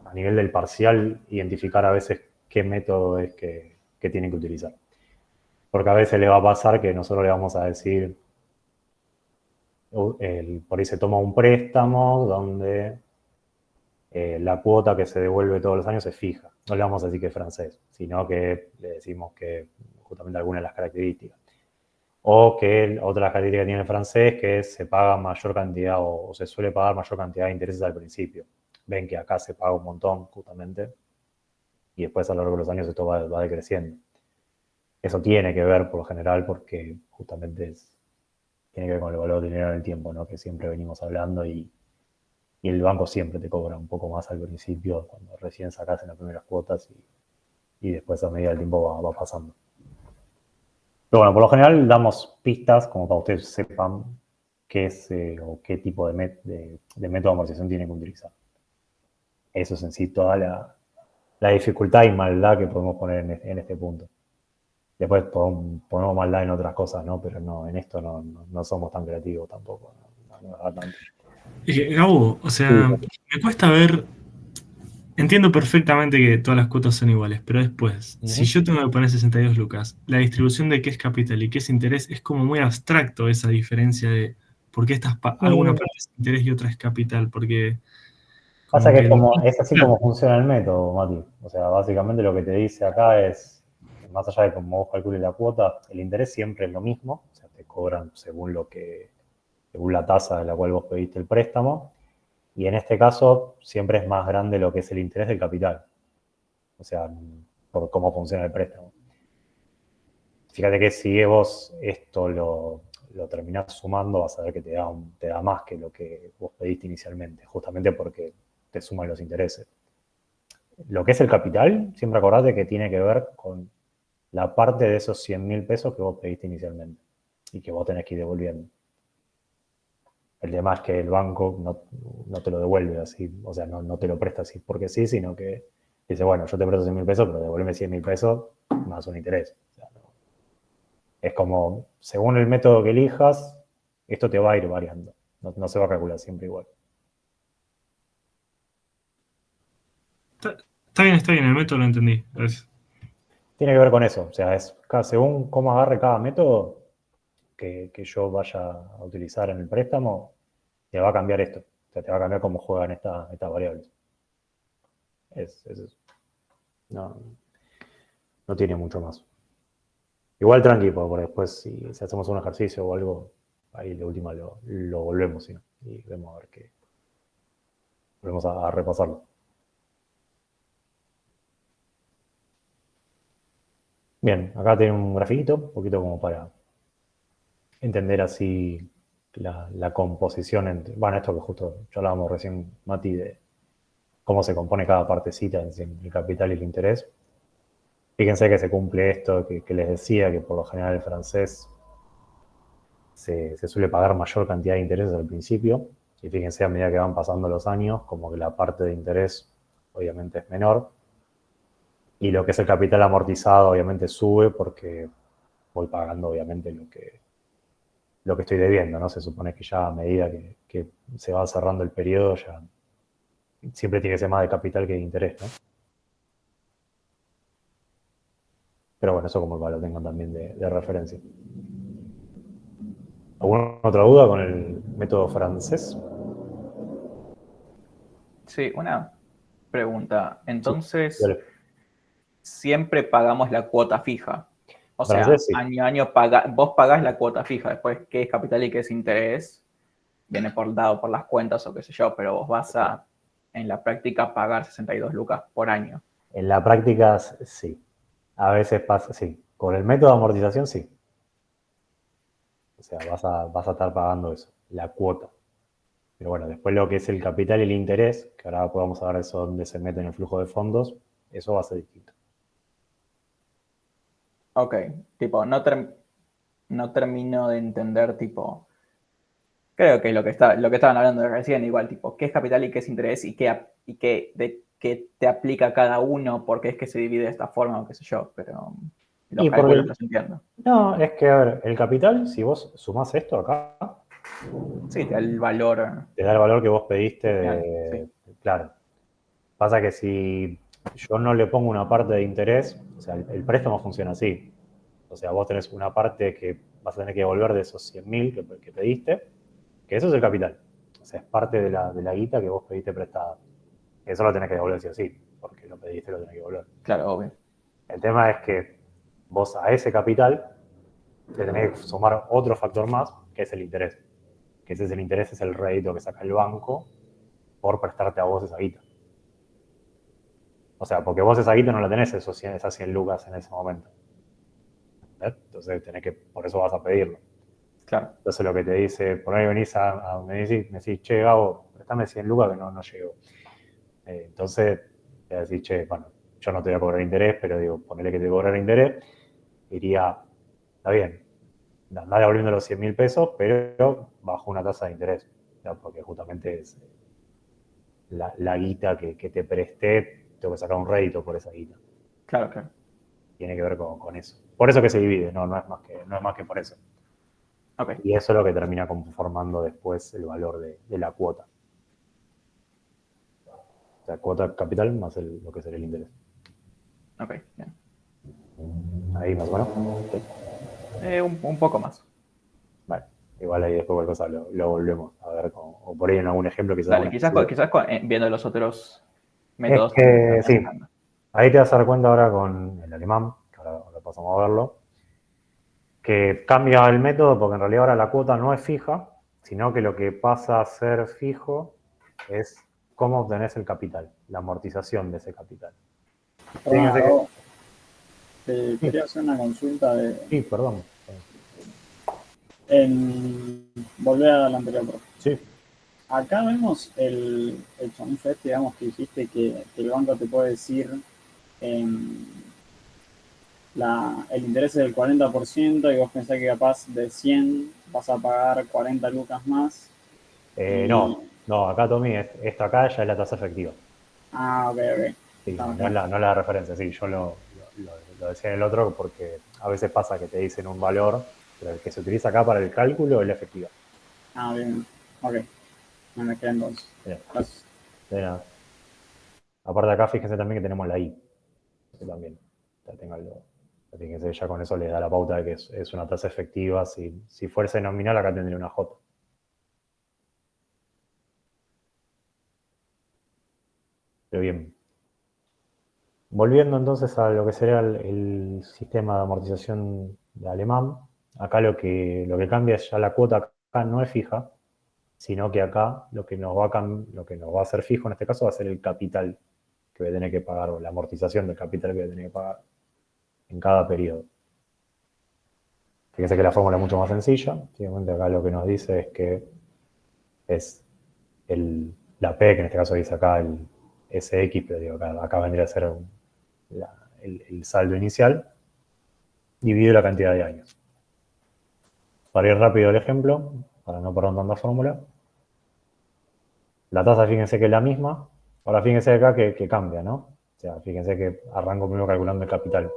a nivel del parcial, identificar a veces qué método es que tienen que utilizar. Porque a veces le va a pasar que nosotros le vamos a decir, por ahí se toma un préstamo donde la cuota que se devuelve todos los años es fija. No le vamos a decir que es francés, sino que le decimos que justamente alguna de las características. O que otra característica que tiene el francés que se paga mayor cantidad o se suele pagar mayor cantidad de intereses al principio. Ven que acá se paga un montón justamente y después a lo largo de los años esto va decreciendo. Eso tiene que ver por lo general porque justamente tiene que ver con el valor del dinero en el tiempo, ¿no? Que siempre venimos hablando y el banco siempre te cobra un poco más al principio cuando recién sacas en las primeras cuotas y después a medida del tiempo va pasando. Pero bueno, por lo general damos pistas como para que ustedes sepan qué es o qué tipo de método de amortización tienen que utilizar. Eso es en sí toda la dificultad y maldad que podemos poner en este punto. Después ponemos maldad en otras cosas, ¿no? Pero no, en esto no somos tan creativos tampoco. No da tanto. Gabo, o sea, Sí. me cuesta ver. Entiendo perfectamente que todas las cuotas son iguales, pero después, si yo tengo que poner 62 lucas, la distribución de qué es capital y qué es interés es como muy abstracto esa diferencia de por qué alguna parte es interés y otra es capital, porque Pasa como que que... es así como funciona el método, Mati. O sea, básicamente lo que te dice acá es, más allá de cómo vos calcules la cuota, el interés siempre es lo mismo. O sea, te cobran según la tasa de la cual vos pediste el préstamo. Y en este caso, siempre es más grande lo que es el interés del capital. O sea, por cómo funciona el préstamo. Fíjate que si vos esto lo terminás sumando, vas a ver que te da más que lo que vos pediste inicialmente, justamente porque te suman los intereses. Lo que es el capital, siempre acordate que tiene que ver con la parte de esos 100.000 pesos que vos pediste inicialmente y que vos tenés que ir devolviendo. El tema es que el banco no te lo devuelve así, o sea, no te lo presta así porque sí, sino que dice, bueno, yo te presto 100.000 pesos, pero devuélveme 100.000 pesos más un interés. O sea, es como, según el método que elijas, esto te va a ir variando. No se va a calcular siempre igual. Está bien, el método lo entendí. Gracias. Tiene que ver con eso. O sea, según cómo agarre cada método que yo vaya a utilizar en el préstamo, te va a cambiar esto. O sea, te va a cambiar cómo juegan estas variables. Es eso. No tiene mucho más. Igual tranqui, porque después si hacemos un ejercicio o algo, ahí de última lo volvemos, ¿sí? Y vemos a ver qué. Volvemos a repasarlo. Bien, acá tiene un grafiquito, un poquito como para entender así la composición entre. Bueno, esto que justo ya hablábamos recién, Mati, de cómo se compone cada partecita en el capital y el interés. Fíjense que se cumple esto que les decía, que por lo general el francés se suele pagar mayor cantidad de intereses al principio. Y fíjense, a medida que van pasando los años, como que la parte de interés obviamente es menor. Y lo que es el capital amortizado obviamente sube porque voy pagando obviamente lo que estoy debiendo, ¿no? Se supone que ya a medida que se va cerrando el periodo, ya siempre tiene que ser más de capital que de interés, ¿no? Pero bueno, eso como para lo tengan también de referencia. ¿Alguna otra duda con el método francés? Sí, una pregunta. Entonces, Dale. siempre pagamos la cuota fija. O sea, Francés, sí. año a año vos pagás la cuota fija. Después, qué es capital y qué es interés, viene dado por las cuentas o qué sé yo, pero vos vas a, en la práctica, pagar 62 lucas por año. En la práctica, sí. A veces pasa, sí. Con el método de amortización, sí. O sea, vas a estar pagando eso, la cuota. Pero bueno, después lo que es el capital y el interés, que ahora podemos saber eso dónde se mete en el flujo de fondos, eso va a ser distinto. Ok, tipo, no termino de entender, tipo, creo que lo que estaban hablando de recién, igual, tipo, qué es capital y qué es interés y qué te aplica cada uno, por qué es que se divide de esta forma o qué sé yo, pero Los Y cálculos porque, los entiendo. no, es que, a ver, el capital, si vos sumás esto acá, Sí, te da el valor. te da el valor que vos pediste Real, claro. Pasa que si yo no le pongo una parte de interés, o sea, el préstamo funciona así. O sea, vos tenés una parte que vas a tener que devolver de esos 100.000 que pediste, que eso es el capital. O sea, es parte de la guita que vos pediste prestada. Eso lo tenés que devolver sí o sí, porque lo pediste, lo tenés que devolver. Claro, obvio. El tema es que vos a ese capital le tenés que sumar otro factor más, que es el interés. Que ese es el interés, es el rédito que saca el banco por prestarte a vos esa guita. O sea, porque vos esa guita no la tenés esas 100 lucas en ese momento. Entonces por eso vas a pedirlo. Claro. Entonces lo que te dice, por ahí venís me decís, che, Gabo, préstame 100 lucas que no llego. Entonces te decís, che, bueno, yo no te voy a cobrar interés, pero digo, ponele que te cobrara interés, iría, está bien, andá devolviendo los 100.000 pesos, pero bajo una tasa de interés, ¿no? Porque justamente es la guita que te presté, tengo que sacar un rédito por esa guita. Claro, claro. Tiene que ver con eso. Por eso que se divide, no es más que por eso. Okay. Y eso es lo que termina conformando después el valor de la cuota. O sea, cuota capital más lo que sería el interés. Ok, bien. Ahí más o menos. Un poco más. Vale. Igual ahí después cualquier cosa lo volvemos a ver, o por ahí en algún ejemplo quizás. Dale, quizás viendo los otros métodos. Es que, sí, ahí te vas a dar cuenta ahora con el alemán, que ahora pasamos a verlo, que cambia el método porque en realidad ahora la cuota no es fija, sino que lo que pasa a ser fijo es cómo obtenés el capital, la amortización de ese capital. Quería hacer una consulta de... Sí, perdón. Volver al anterior, profe. Sí. Acá vemos el chonzo digamos, que dijiste que el banco te puede decir el interés es del 40% y vos pensás que capaz de 100 vas a pagar 40 lucas más. No, acá Tommy, esto acá ya es la tasa efectiva. Ah, ok. Sí, no es la referencia, sí, yo lo decía en el otro porque a veces pasa que te dicen un valor, pero el que se utiliza acá para el cálculo es la efectiva. Ah, bien, ok. Me quedé entonces. Gracias. De nada. Aparte acá, fíjense también que tenemos la I. También. Fíjense, ya con eso les da la pauta de que es una tasa efectiva. Si fuese nominal, acá tendría una J. Pero bien. Volviendo entonces a lo que sería el sistema de amortización de alemán, acá lo que cambia es ya la cuota acá no es fija, sino que acá lo que nos va a hacer fijo en este caso va a ser el capital que voy a tener que pagar, o la amortización del capital que voy a tener que pagar en cada periodo. Fíjense que la fórmula es mucho más sencilla. Simplemente acá lo que nos dice es que es la P, que en este caso dice acá el SX, pero digo, acá vendría a ser el saldo inicial, dividido la cantidad de años. Para ir rápido el ejemplo, para no perder tanta fórmula, la tasa fíjense que es la misma. Ahora fíjense acá que cambia, ¿no? O sea, fíjense que arranco primero calculando el capital.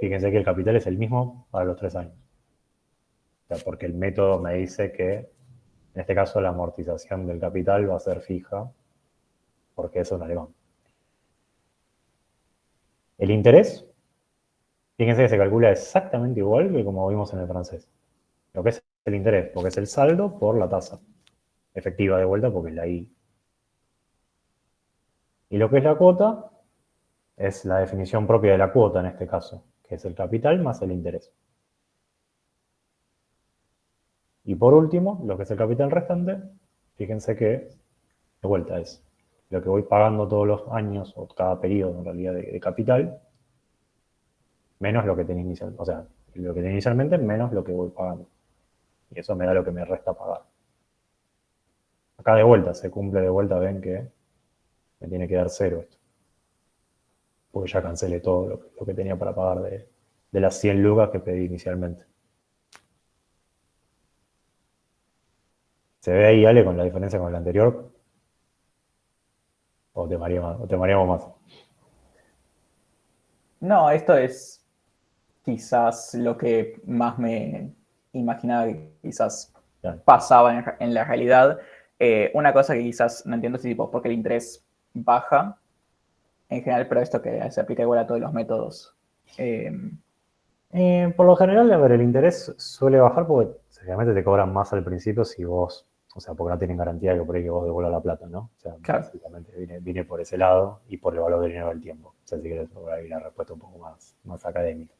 Fíjense que el capital es el mismo para los 3 años. O sea, porque el método me dice que, en este caso, la amortización del capital va a ser fija, porque eso es un alemán. El interés, fíjense que se calcula exactamente igual que como vimos en el francés. Lo que es el interés, porque es el saldo por la tasa. Efectiva de vuelta, porque es la I. Y lo que es la cuota, es la definición propia de la cuota en este caso, que es el capital más el interés. Y por último, lo que es el capital restante, fíjense que, de vuelta, es lo que voy pagando todos los años, o cada periodo en realidad de capital, menos lo que tenía inicialmente, o sea, lo que tenía inicialmente menos lo que voy pagando. Y eso me da lo que me resta pagar. Acá de vuelta, se cumple de vuelta, ven que me tiene que dar 0 esto. Porque ya cancelé todo lo que tenía para pagar de las 100 lucas que pedí inicialmente. ¿Se ve ahí, Ale, con la diferencia con el anterior? ¿O te mareamos más? No, esto es quizás lo que más me imaginaba que quizás Claro. pasaba en la realidad. Una cosa que quizás no entiendo es tipo, porque el interés baja en general, pero esto que se aplica igual a todos los métodos. Por lo general, a ver, el interés suele bajar porque realmente te cobran más al principio si vos, o sea, porque no tienen garantía que por ahí que vos devuelvas la plata, ¿no? O sea, Claro. básicamente viene por ese lado y por el valor del dinero del tiempo. O sea, si querés, por ahí la respuesta un poco más académica.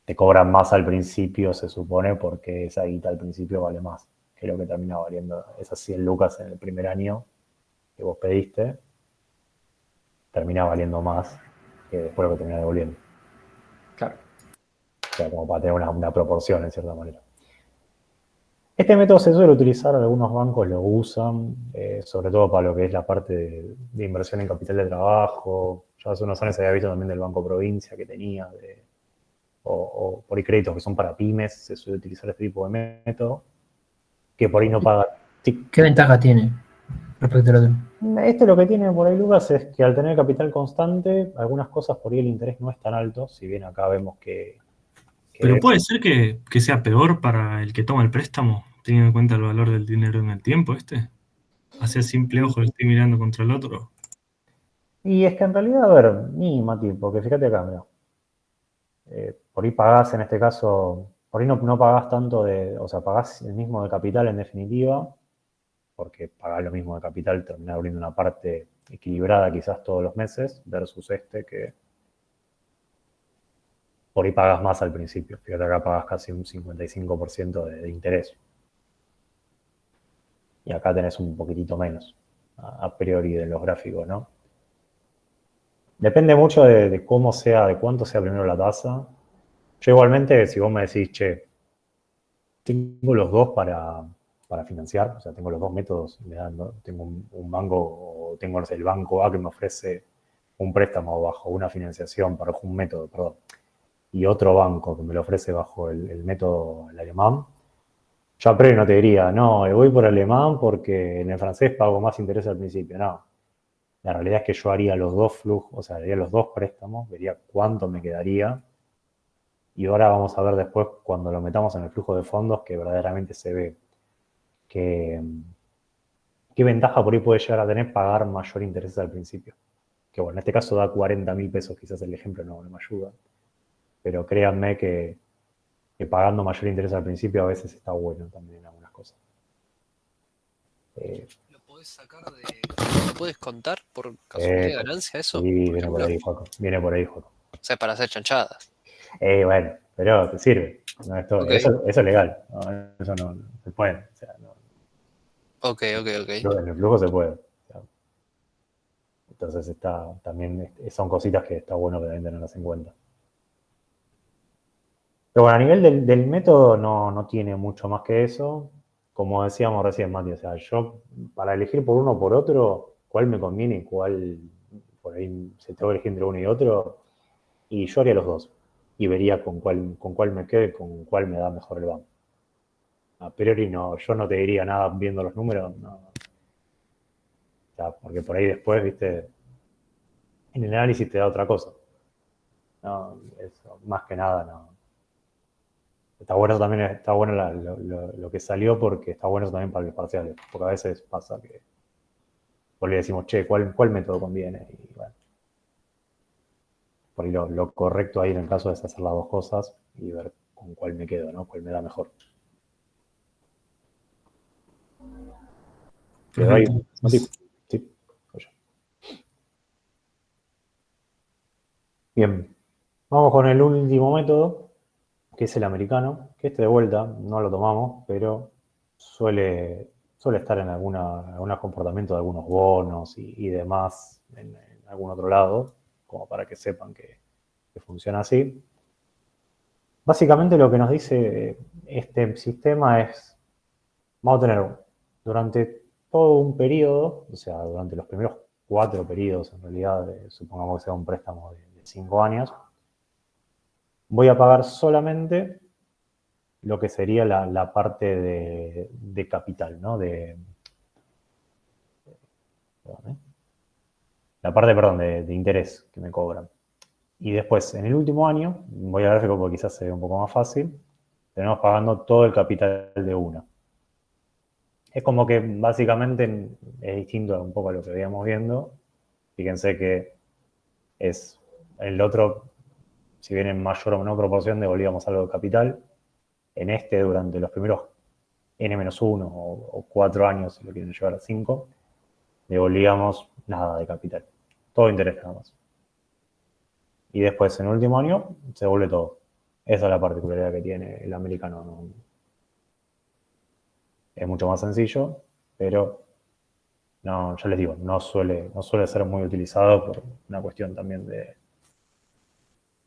Te cobran más al principio, se supone, porque esa guita al principio vale más que lo que termina valiendo. Esas 100 lucas en el primer año que vos pediste, termina valiendo más que después lo que termina devolviendo. Claro. O sea, como para tener una proporción, en cierta manera. Este método se suele utilizar, algunos bancos lo usan, sobre todo para lo que es la parte de inversión en capital de trabajo. Ya hace unos años había visto también del Banco Provincia que tenía, o por ahí créditos que son para pymes, se suele utilizar este tipo de método, que por ahí no paga. Sí. ¿Qué ventaja tiene respecto al otro? Lo que tiene por ahí, Lucas, es que al tener capital constante, algunas cosas por ahí el interés no es tan alto, si bien acá vemos que Pero puede ser que sea peor para el que toma el préstamo, teniendo en cuenta el valor del dinero en el tiempo, Hacia simple ojo lo estoy mirando contra el otro. Y es que en realidad, a ver, ni Mati, porque fíjate acá, mira. Por ahí pagás, en este caso, por ahí no pagás tanto o sea, pagás el mismo de capital en definitiva, porque pagás lo mismo de capital, terminás abriendo una parte equilibrada quizás todos los meses, versus que por ahí pagas más al principio. Fíjate acá pagas casi un 55% de interés. Y acá tenés un poquitito menos, a priori de los gráficos, ¿no? Depende mucho de cómo sea, de cuánto sea primero la tasa. Yo igualmente, si vos me decís, che, tengo los dos para financiar, o sea, tengo los dos métodos, tengo un banco, o tengo, no sé, el banco A que me ofrece un préstamo bajo una financiación, bajo un método, perdón, y otro banco que me lo ofrece bajo el método el alemán, yo a priori no te diría, no, voy por alemán porque en el francés pago más interés al principio, no. La realidad es que yo haría los dos flujos, o sea, haría los dos préstamos, vería cuánto me quedaría. Y ahora vamos a ver después, cuando lo metamos en el flujo de fondos, que verdaderamente se ve qué ventaja por ahí puede llegar a tener pagar mayor interés al principio. Que bueno, en este caso da 40.000 pesos, quizás el ejemplo no me ayuda. Pero créanme que pagando mayor interés al principio a veces está bueno también en algunas cosas. ¿Lo podés sacar ¿Lo puedes contar por casualidad de ganancia eso? Sí, viene por ahí, Joaco. Viene por ahí, Joaco. O sea, para hacer chanchadas. Bueno, pero te sirve. No, Okay. Eso es legal. No, eso no se puede. O sea, no. Ok. En el flujo se puede. O sea, entonces también son cositas que está bueno que también tenerlas en cuenta. Pero bueno, a nivel del método no tiene mucho más que eso. Como decíamos recién, Mati, o sea, yo para elegir por uno o por otro, cuál me conviene y cuál, por ahí se tengo que elegir entre uno y otro, y yo haría los dos. Y vería con cuál me quedo y con cuál me da mejor el banco. A priori no, yo no te diría nada viendo los números, no. O sea, porque por ahí después, viste, en el análisis te da otra cosa. No, eso, más que nada, no. Está bueno también, está bueno lo que salió porque está bueno también para los parciales. Porque a veces pasa que por ahí decimos, che, ¿cuál método conviene? Y bueno, por ahí lo correcto ahí en el caso es hacer las dos cosas y ver con cuál me quedo, ¿no? Cuál me da mejor. Perfecto. Sí. Bien, vamos con el último método, que es el americano, que de vuelta no lo tomamos, pero suele estar en algunos comportamientos de algunos bonos y demás en algún otro lado, como para que sepan que funciona así. Básicamente lo que nos dice este sistema es, vamos a tener durante todo un periodo, o sea, durante los primeros 4 periodos en realidad, supongamos que sea un préstamo de 5 años, voy a pagar solamente lo que sería la parte de capital, ¿no? La parte, perdón, de interés que me cobran. Y después, en el último año, voy al gráfico porque quizás se ve un poco más fácil, tenemos pagando todo el capital de una. Es como que básicamente es distinto un poco a lo que veíamos viendo. Fíjense que es el otro, si bien en mayor o menor proporción devolvíamos algo de capital, en este durante los primeros N-1 o 4 años, si lo quieren llevar a 5, devolvíamos nada de capital. Todo interés nada más. Y después, en el último año, se devuelve todo. Esa es la particularidad que tiene el americano. ¿No? Es mucho más sencillo, pero no, ya les digo, no suele ser muy utilizado por una cuestión también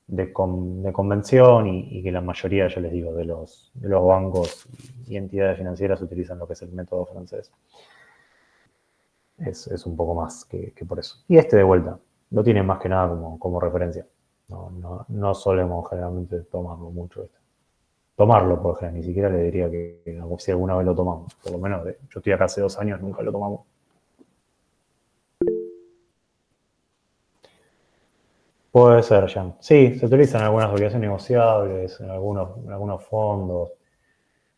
de convención y que la mayoría, ya les digo, de los bancos y entidades financieras utilizan lo que es el método francés. Es un poco más que por eso. Y de vuelta, lo tienen más que nada como referencia. No solemos generalmente tomarlo mucho esto. Tomarlo, por ejemplo, ni siquiera le diría que si alguna vez lo tomamos. Por lo menos, yo estoy acá hace 2 años, nunca lo tomamos. Puede ser, Jan. Sí, se utilizan en algunas obligaciones negociables, en algunos fondos,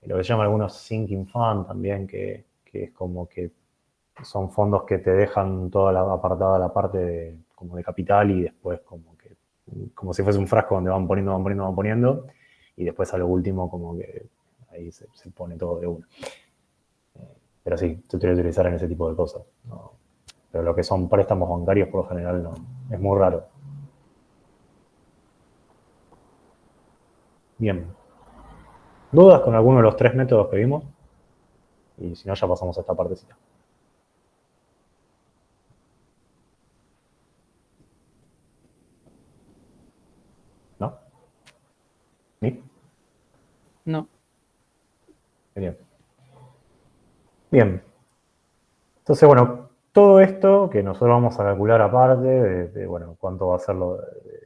lo que se llama algunos sinking fund también, que es como que son fondos que te dejan toda apartada la parte como de capital y después como si fuese un frasco donde van poniendo, y después a lo último como que ahí se pone todo de una. Pero sí, se suele utilizar en ese tipo de cosas. ¿No? Pero lo que son préstamos bancarios por lo general no, es muy raro. Bien. ¿Dudas con alguno de los 3 métodos que vimos? Y si no, ya pasamos a esta partecita. ¿No? ¿Ni? No. Bien. Bien. Entonces, bueno, todo esto que nosotros vamos a calcular aparte de bueno, cuánto va a ser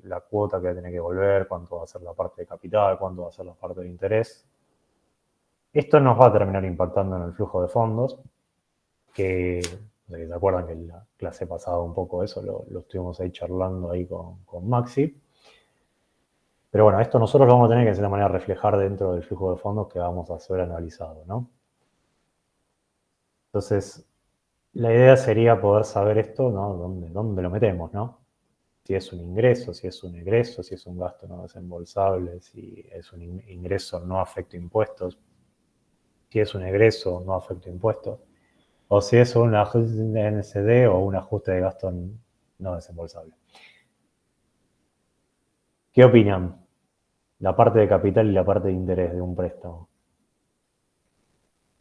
la cuota que tiene que devolver, cuánto va a ser la parte de capital, cuánto va a ser la parte de interés. Esto nos va a terminar impactando en el flujo de fondos, que ¿se acuerdan que en la clase pasada un poco eso lo estuvimos ahí charlando ahí con Maxi? Pero bueno, esto nosotros lo vamos a tener que de cierta manera reflejar dentro del flujo de fondos que vamos a hacer analizado, ¿no? Entonces, la idea sería poder saber esto, ¿no? ¿Dónde lo metemos, ¿no? Si es un ingreso, si es un egreso, si es un gasto no desembolsable, si es un ingreso no afecto impuestos, si es un egreso no afecto impuestos, o si es un ajuste de NCD o un ajuste de gasto no desembolsable. ¿Qué opinan? La parte de capital y la parte de interés de un préstamo.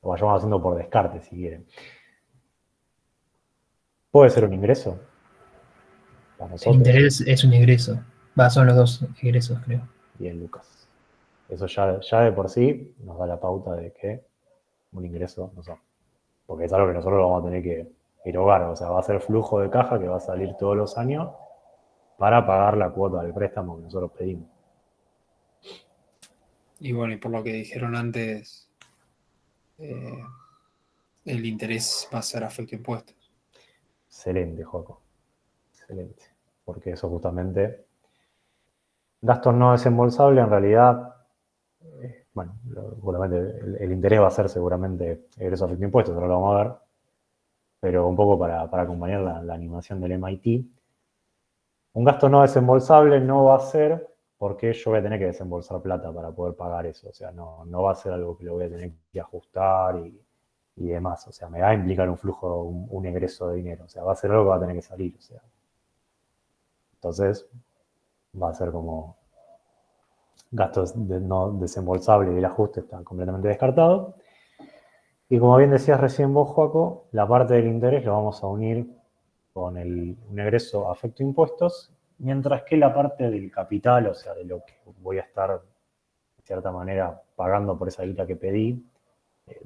Lo vayamos haciendo por descarte, si quieren. ¿Puede ser un ingreso? Para El nosotros. interés es un ingreso. Son los dos ingresos, creo. Bien, Lucas. Eso ya de por sí nos da la pauta de que un ingreso no son. Porque es algo que nosotros lo vamos a tener que erogar. O sea, va a ser flujo de caja que va a salir todos los años para pagar la cuota del préstamo que nosotros pedimos. Y bueno, y por lo que dijeron antes, el interés va a ser afecto a impuestos. Excelente, Joaco. Excelente. Porque eso justamente, gastos no desembolsables en realidad, bueno, seguramente el interés va a ser seguramente egreso afecto a impuestos, ahora lo vamos a ver, pero un poco para acompañar la animación del MIT. Un gasto no desembolsable no va a ser porque yo voy a tener que desembolsar plata para poder pagar eso. O sea, no va a ser algo que lo voy a tener que ajustar y demás. O sea, me va a implicar un flujo, un egreso de dinero. O sea, va a ser algo que va a tener que salir. O sea. Entonces, va a ser como gastos no desembolsables y el ajuste están completamente descartados. Y como bien decías recién vos, Joaco, la parte del interés lo vamos a unir con un egreso afecto a impuestos, mientras que la parte del capital, o sea, de lo que voy a estar, de cierta manera, pagando por esa guita que pedí,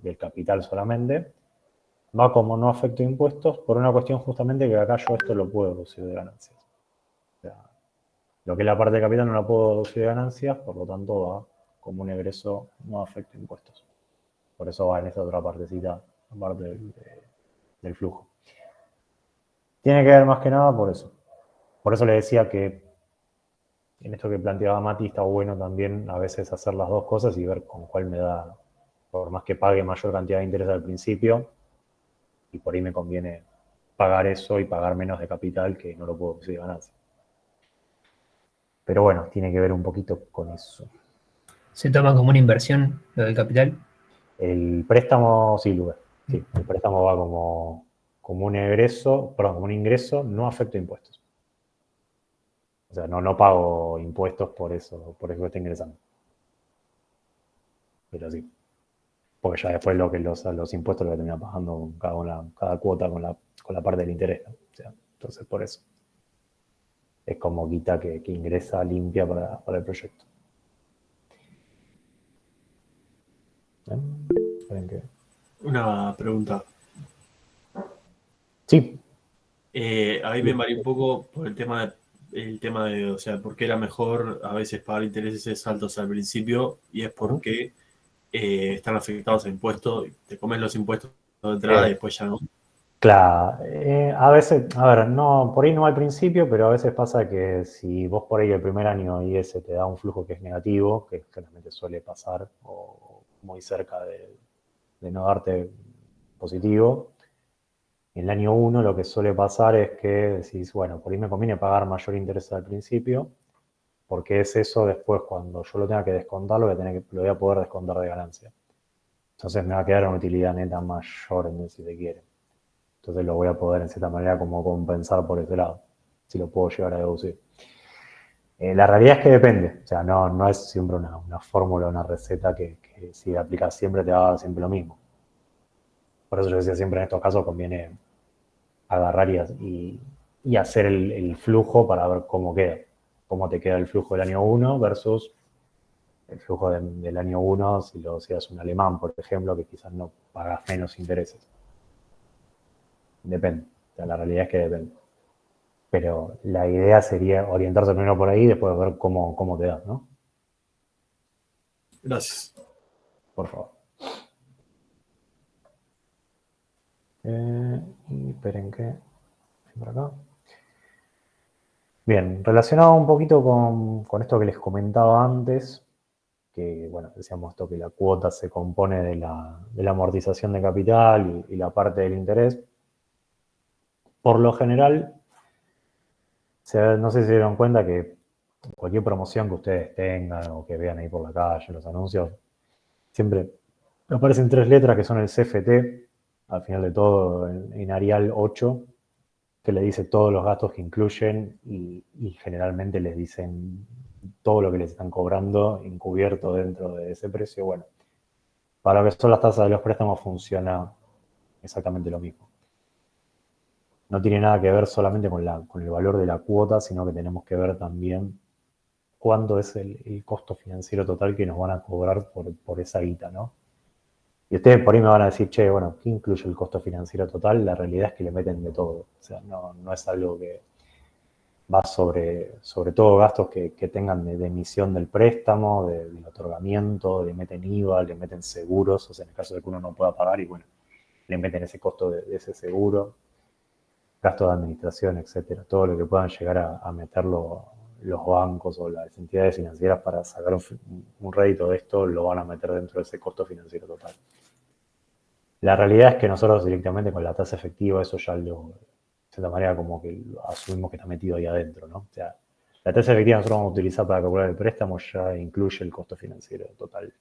del capital solamente, va como no afecto a impuestos por una cuestión justamente que acá yo esto lo puedo deducir de ganancias. O sea, lo que es la parte de capital no la puedo deducir de ganancias, por lo tanto va como un egreso no afecto a impuestos. Por eso va en esta otra partecita, aparte del flujo. Tiene que ver más que nada por eso. Por eso le decía que en esto que planteaba Mati está bueno también a veces hacer las dos cosas y ver con cuál me da, por más que pague mayor cantidad de interés al principio, y por ahí me conviene pagar eso y pagar menos de capital que no lo puedo conseguir ganancia. Pero bueno, tiene que ver un poquito con eso. ¿Se toma como una inversión lo del capital? El préstamo, sí, Lucas. Sí, el préstamo va como un egreso, perdón, como un ingreso, no afecta impuestos. O sea, no pago impuestos por eso que estoy ingresando. Pero sí. Porque ya después los impuestos lo que termina pagando cada cuota con la parte del interés, ¿no? O sea, entonces por eso. Es como guita que ingresa limpia para el proyecto. ¿Esperen qué? Una pregunta. Sí. A mí me mareó un poco por el tema de, o sea, por qué era mejor a veces pagar intereses altos al principio, y es porque están afectados a impuestos, te comes los impuestos de entrada y después ya no. Claro, a veces, a ver, no, por ahí no al principio, pero a veces pasa que si vos por ahí el primer año IS te da un flujo que es negativo, que generalmente suele pasar, o muy cerca de no darte positivo, en el año 1 lo que suele pasar es que decís, bueno, por ahí me conviene pagar mayor interés al principio, porque es eso después cuando yo lo tenga que descontar, lo voy a poder descontar de ganancia. Entonces me va a quedar una utilidad neta mayor, si se quiere. Entonces lo voy a poder en cierta manera como compensar por ese lado, si lo puedo llegar a deducir. La realidad es que depende, o sea, no es siempre una fórmula, una receta que si la aplicas siempre te va a dar siempre lo mismo. Por eso yo decía siempre en estos casos conviene agarrar y hacer el flujo para ver cómo queda. Cómo te queda el flujo del año 1 versus el flujo del año 1 si lo hacías un alemán, por ejemplo, que quizás no pagas menos intereses. Depende, o sea, la realidad es que depende. Pero la idea sería orientarse primero por ahí y después ver cómo te das, ¿no? Gracias. Por favor. Y esperen que... por acá. Bien, relacionado un poquito con esto que les comentaba antes, que, bueno, decíamos esto que la cuota se compone de la amortización de capital y la parte del interés. Por lo general, no sé si se dieron cuenta que cualquier promoción que ustedes tengan o que vean ahí por la calle, los anuncios, siempre aparecen 3 letras que son el CFT, al final de todo en Arial 8, que le dice todos los gastos que incluyen y generalmente les dicen todo lo que les están cobrando encubierto dentro de ese precio. Bueno, para lo que son las tasas de los préstamos funciona exactamente lo mismo. No tiene nada que ver solamente con el valor de la cuota, sino que tenemos que ver también cuánto es el costo financiero total que nos van a cobrar por esa guita, ¿no? Y ustedes por ahí me van a decir, che, bueno, ¿qué incluye el costo financiero total? La realidad es que le meten de todo. O sea, no es algo que va sobre todo gastos que tengan de emisión del préstamo, del otorgamiento, le meten IVA, le meten seguros, o sea, en el caso de que uno no pueda pagar y bueno, le meten ese costo de ese seguro, gastos de administración, etcétera. Todo lo que puedan llegar a meterlo los bancos o las entidades financieras para sacar un rédito de esto, lo van a meter dentro de ese costo financiero total. La realidad es que nosotros directamente con la tasa efectiva, eso ya de cierta manera como que asumimos que está metido ahí adentro, ¿no? O sea, la tasa efectiva nosotros vamos a utilizar para calcular el préstamo ya incluye el costo financiero total.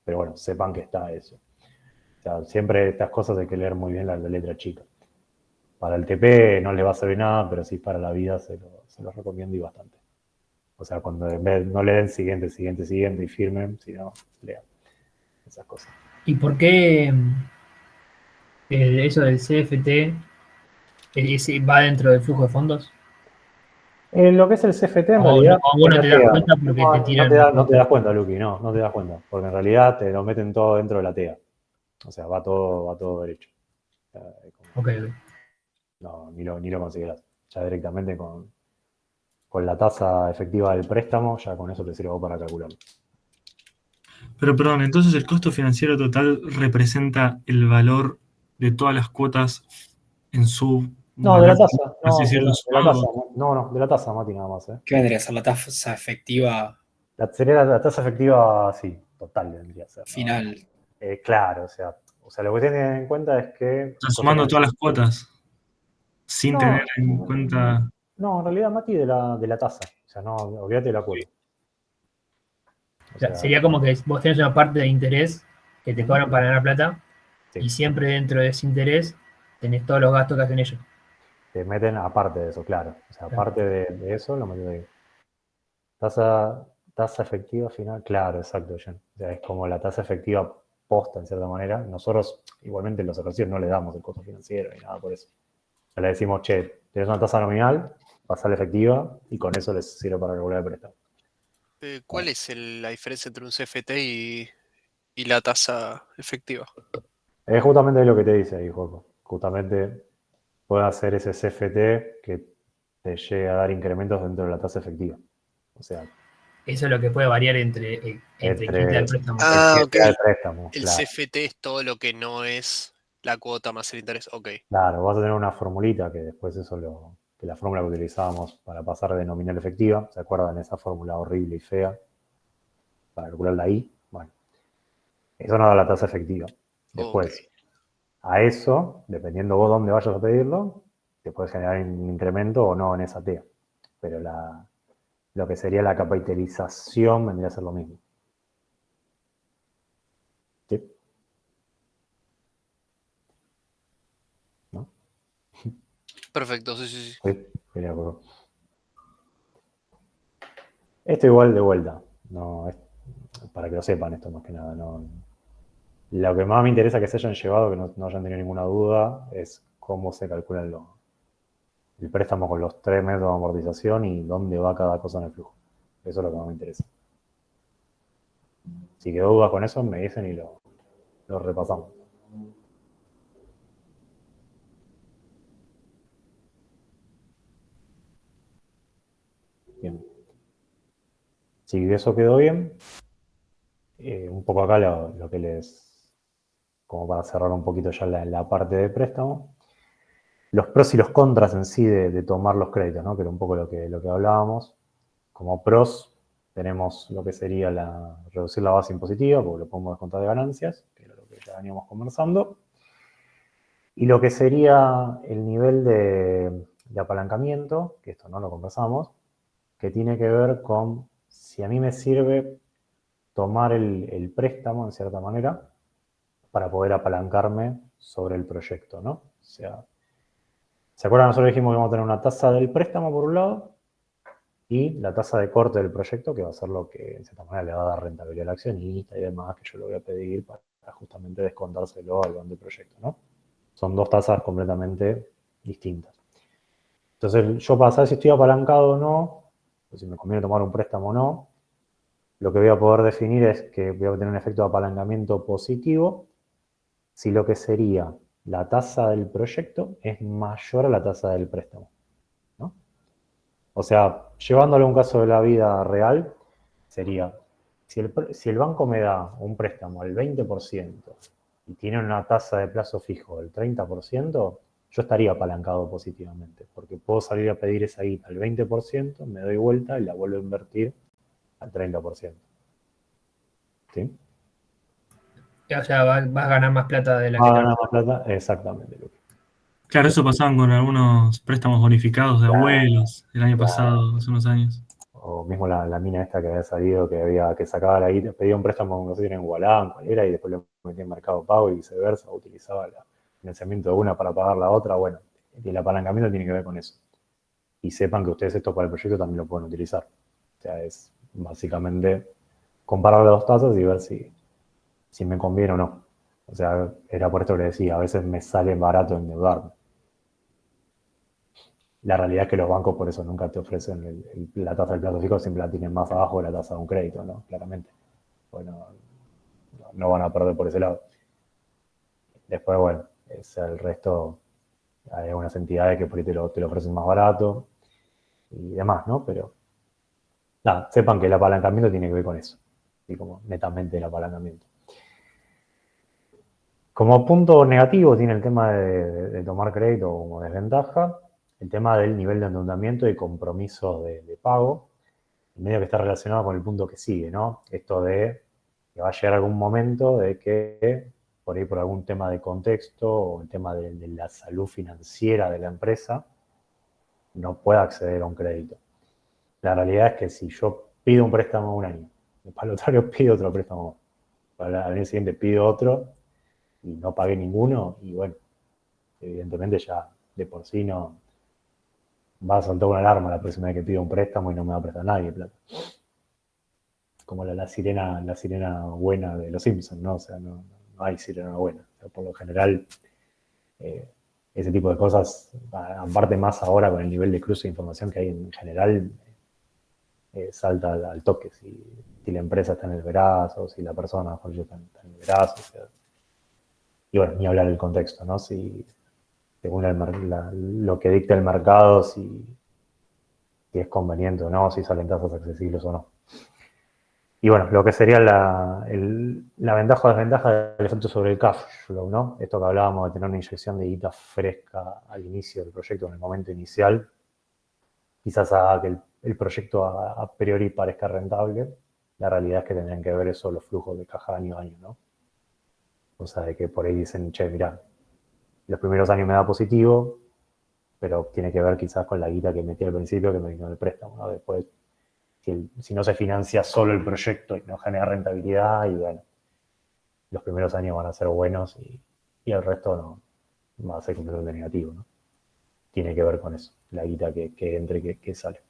Pero bueno, sepan que está eso. O sea, siempre estas cosas hay que leer muy bien la letra chica. Para el TP no le va a servir nada, pero sí para la vida se los recomiendo y bastante. O sea, cuando en vez no le den siguiente y firmen, sino lean esas cosas. ¿Y por qué eso del CFT va dentro del flujo de fondos? Lo que es el CFT en O realidad... vos no te das cuenta porque te tiran... No te das cuenta, Luqui, no te das cuenta. Porque en realidad te lo meten todo dentro de la TEA. O sea, va todo derecho. Ok. No, ni lo considerás. Ya directamente con la tasa efectiva del préstamo, ya con eso te sirve para calcularlo. Pero perdón, entonces el costo financiero total representa el valor de todas las cuotas en su No, de la tasa. No, así de cierto la tasa. sumado. No, de la tasa, Mati, nada más. ¿Qué vendría a ser la tasa efectiva Sería la tasa efectiva, sí, total vendría a ser. ¿no? final? Claro, o sea, lo que tienen en cuenta es que... Estás sumando todas las cuotas, sin No, tener en cuenta... No, en realidad, Mati, de la tasa. O sea, no, olvídate de la cuota. O sea, sería como que vos tenés una parte de interés que te cobran para ganar plata y siempre dentro de ese interés tenés todos los gastos que hacen ellos. Te meten aparte de eso, claro. O sea, Claro. aparte de eso, lo meten ahí. Tasa efectiva final, claro, exacto, Jen. O sea, es como la tasa efectiva posta, en cierta manera. Nosotros, igualmente, los ejercicios no le damos el costo financiero ni nada por eso. Le decimos, che, tenés una tasa nominal, pasá la efectiva y con eso les sirve para regular el préstamo. ¿Cuál es la diferencia entre un CFT y la tasa efectiva? Es justamente lo que te dice ahí, Joco. Justamente puede hacer ese CFT que te llegue a dar incrementos dentro de la tasa efectiva. O sea, Eso es lo que puede variar entre quien te da el préstamo. Ah, ok. El préstamo, El claro. CFT es todo lo que no es la cuota más el interés. Ok. Claro, vas a tener una formulita que después que la fórmula que utilizábamos para pasar de nominal a efectiva, ¿se acuerdan? Esa fórmula horrible y fea para calcular la I. Bueno, eso nos da la tasa efectiva. Después, a eso, dependiendo vos dónde vayas a pedirlo, te puedes generar un incremento o no en esa TEA. Pero lo que sería la capitalización vendría a ser lo mismo. ¿Sí? ¿No? Perfecto, sí, sí, sí. Sí, de acuerdo. Esto igual de vuelta. No, para que lo sepan esto más que nada. No. Lo que más me interesa que se hayan llevado, que no hayan tenido ninguna duda, es cómo se calcula el préstamo con los 3 meses de amortización y dónde va cada cosa en el flujo. Eso es lo que más me interesa. Si quedó duda con eso, me dicen y lo repasamos. Bien. Si eso quedó bien, un poco acá lo que como para cerrar un poquito ya la parte de préstamo, los pros y los contras en sí de tomar los créditos, ¿no? Que era un poco lo que hablábamos. Como pros tenemos lo que sería reducir la base impositiva, porque lo podemos descontar de ganancias, que era lo que ya veníamos conversando. Y lo que sería el nivel de apalancamiento, que esto no lo conversamos, que tiene que ver con si a mí me sirve tomar el préstamo, en cierta manera, para poder apalancarme sobre el proyecto, ¿no? O sea, ¿se acuerdan? Nosotros dijimos que vamos a tener una tasa del préstamo por un lado y la tasa de corte del proyecto, que va a ser lo que, en cierta manera, le va a dar rentabilidad al accionista y demás, que yo lo voy a pedir para justamente descontárselo al valor del proyecto, ¿no? Son dos tasas completamente distintas. Entonces, yo para saber si estoy apalancado o no, o si me conviene tomar un préstamo o no, lo que voy a poder definir es que voy a tener un efecto de apalancamiento positivo si lo que sería la tasa del proyecto es mayor a la tasa del préstamo, ¿no? O sea, llevándolo a un caso de la vida real, sería, si el banco me da un préstamo al 20% y tiene una tasa de plazo fijo del 30%, yo estaría apalancado positivamente, porque puedo salir a pedir esa guita al 20%, me doy vuelta y la vuelvo a invertir al 30%. ¿Sí? O sea, vas a ganar más plata de la que Va a te ganar más plata, exactamente. Claro, eso pasaban con algunos préstamos bonificados de abuelos el año pasado, hace unos años. O mismo la mina esta que había salido, que sacaba la guita, pedía un préstamo, no sé si era en Walán, cuál era, y después lo metía en Mercado Pago y viceversa, utilizaba el financiamiento de una para pagar la otra. Bueno, el apalancamiento tiene que ver con eso. Y sepan que ustedes esto para el proyecto también lo pueden utilizar. O sea, es básicamente comparar las dos tasas y ver si me conviene o no. O sea, era por esto que le decía, a veces me sale barato endeudarme. La realidad es que los bancos por eso nunca te ofrecen la tasa del plazo fijo, siempre la tienen más abajo de la tasa de un crédito, ¿no? Claramente. Bueno, no van a perder por ese lado. Después, bueno, el resto, hay algunas entidades que por ahí te lo ofrecen más barato y demás, ¿no? Pero, nada, sepan que el apalancamiento tiene que ver con eso. Y como netamente el apalancamiento. Como punto negativo tiene el tema de tomar crédito como desventaja, el tema del nivel de endeudamiento y compromisos de pago, medio que está relacionado con el punto que sigue, ¿no? Esto de que va a llegar algún momento de que, por ahí por algún tema de contexto o el tema de la salud financiera de la empresa, no pueda acceder a un crédito. La realidad es que si yo pido un préstamo un año, para el otro pido otro préstamo, para el año siguiente pido otro y no pagué ninguno, y bueno, evidentemente ya de por sí no va a saltar una alarma la próxima vez que pido un préstamo y no me va a prestar nadie plata. Como la sirena buena de los Simpsons, ¿no? O sea, no hay sirena buena. O sea, por lo general, ese tipo de cosas, aparte más ahora con el nivel de cruce de información que hay en general, salta al toque. Si la empresa está en el verazo, si la persona mejor está en el verazo. O sea, y bueno, ni hablar del contexto, ¿no? Si según lo que dicta el mercado, si es conveniente o no, si salen tasas accesibles o no. Y bueno, lo que sería la ventaja o desventaja del efecto sobre el cash flow, ¿no? Esto que hablábamos de tener una inyección de guita fresca al inicio del proyecto, en el momento inicial, quizás haga que el proyecto a priori parezca rentable. La realidad es que tendrían que ver eso los flujos de caja año a año, ¿no? O sea, de que por ahí dicen, che, mirá, los primeros años me da positivo, pero tiene que ver quizás con la guita que metí al principio que me vino del préstamo, ¿no? Después, si no se financia solo el proyecto y no genera rentabilidad, y bueno, los primeros años van a ser buenos y el resto no va a ser completamente negativo, ¿no? Tiene que ver con eso, la guita que entra y que sale.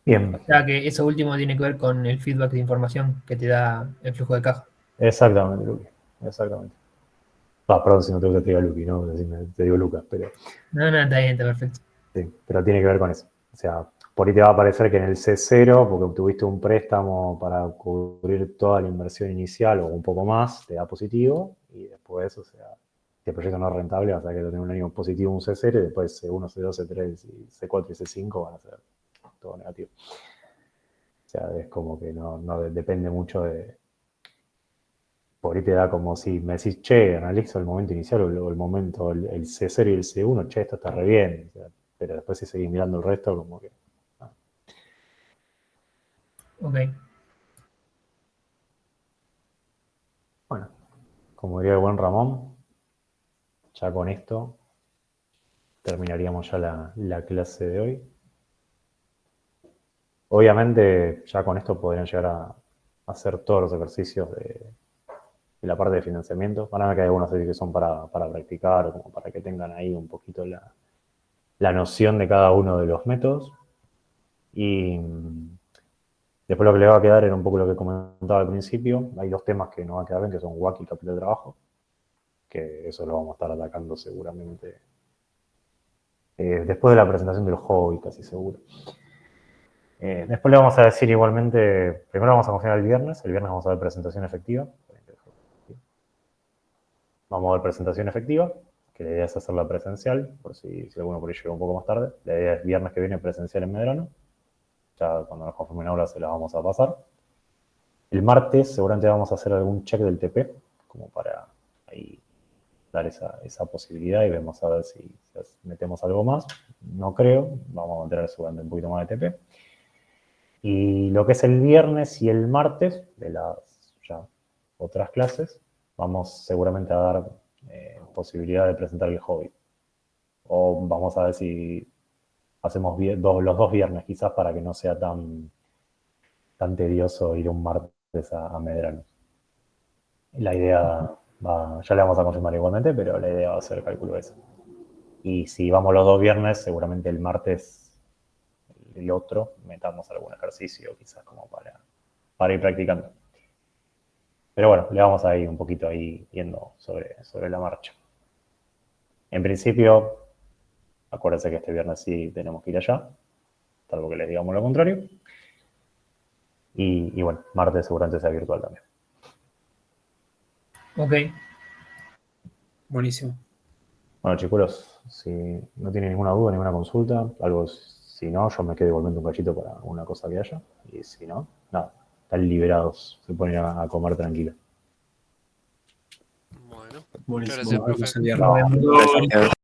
Bien. O sea que eso último tiene que ver con el feedback de información que te da el flujo de caja. Exactamente, Luqui. Exactamente. Perdón si no te gusta te digo Luqui, ¿no? Te digo Lucas, pero... No, está bien, está perfecto. Sí, pero tiene que ver con eso. O sea, por ahí te va a aparecer que en el C0, porque obtuviste un préstamo para cubrir toda la inversión inicial o un poco más, te da positivo, y después, o sea, si el proyecto no es rentable, vas a ver que tener un año positivo un C0, y después C1, C2, C3, y C4 y C5 van a ser todo negativo. O sea, es como que no depende mucho de... Por ahí te da como si me decís, che, analizo el momento inicial o el momento, el C0 y el C1, che, esto está re bien. O sea, pero después si seguís mirando el resto, como que... Ok. Bueno, como diría el buen Ramón, ya con esto terminaríamos ya la clase de hoy. Obviamente, ya con esto podrían llegar a hacer todos los ejercicios de la parte de financiamiento. Van a ver que hay algunos que son para practicar, como para que tengan ahí un poquito la noción de cada uno de los métodos. Y después lo que le va a quedar era un poco lo que comentaba al principio. Hay dos temas que nos van a quedar bien, que son WACC y capital de trabajo, que eso lo vamos a estar atacando seguramente después de la presentación del hobby, casi seguro. Después le vamos a decir igualmente, primero vamos a confirmar el viernes vamos a ver presentación efectiva. Vamos a ver presentación efectiva, que la idea es hacerla presencial, por si alguno por ahí llega un poco más tarde. La idea es viernes que viene presencial en Medrano. Ya cuando nos confirmen ahora se la vamos a pasar. El martes seguramente vamos a hacer algún check del TP, como para ahí dar esa posibilidad y vemos a ver si metemos algo más. No creo, vamos a mantener seguramente un poquito más de TP. Y lo que es el viernes y el martes, de las ya otras clases, vamos seguramente a dar posibilidad de presentar el hobby. O vamos a ver si hacemos los dos viernes, quizás para que no sea tan tedioso ir un martes a Medrano. La idea ya le vamos a confirmar igualmente, pero la idea va a ser el cálculo ese. Y si vamos los dos viernes, seguramente el martes el otro metamos algún ejercicio, quizás como para ir practicando. Pero bueno, le vamos a ir un poquito ahí yendo sobre la marcha. En principio, acuérdense que este viernes sí tenemos que ir allá, salvo que les digamos lo contrario. Y bueno, martes seguramente sea virtual también. Ok. Buenísimo. Bueno, chicos, si no tienen ninguna duda, ninguna consulta, algo, si no, yo me quedo igualmente un cachito para alguna cosa que haya. Y si no, nada. están liberados, se ponen a comer tranquilo. Bueno, Buenísimo. muchas gracias, profe. Nos vemos. Gracias.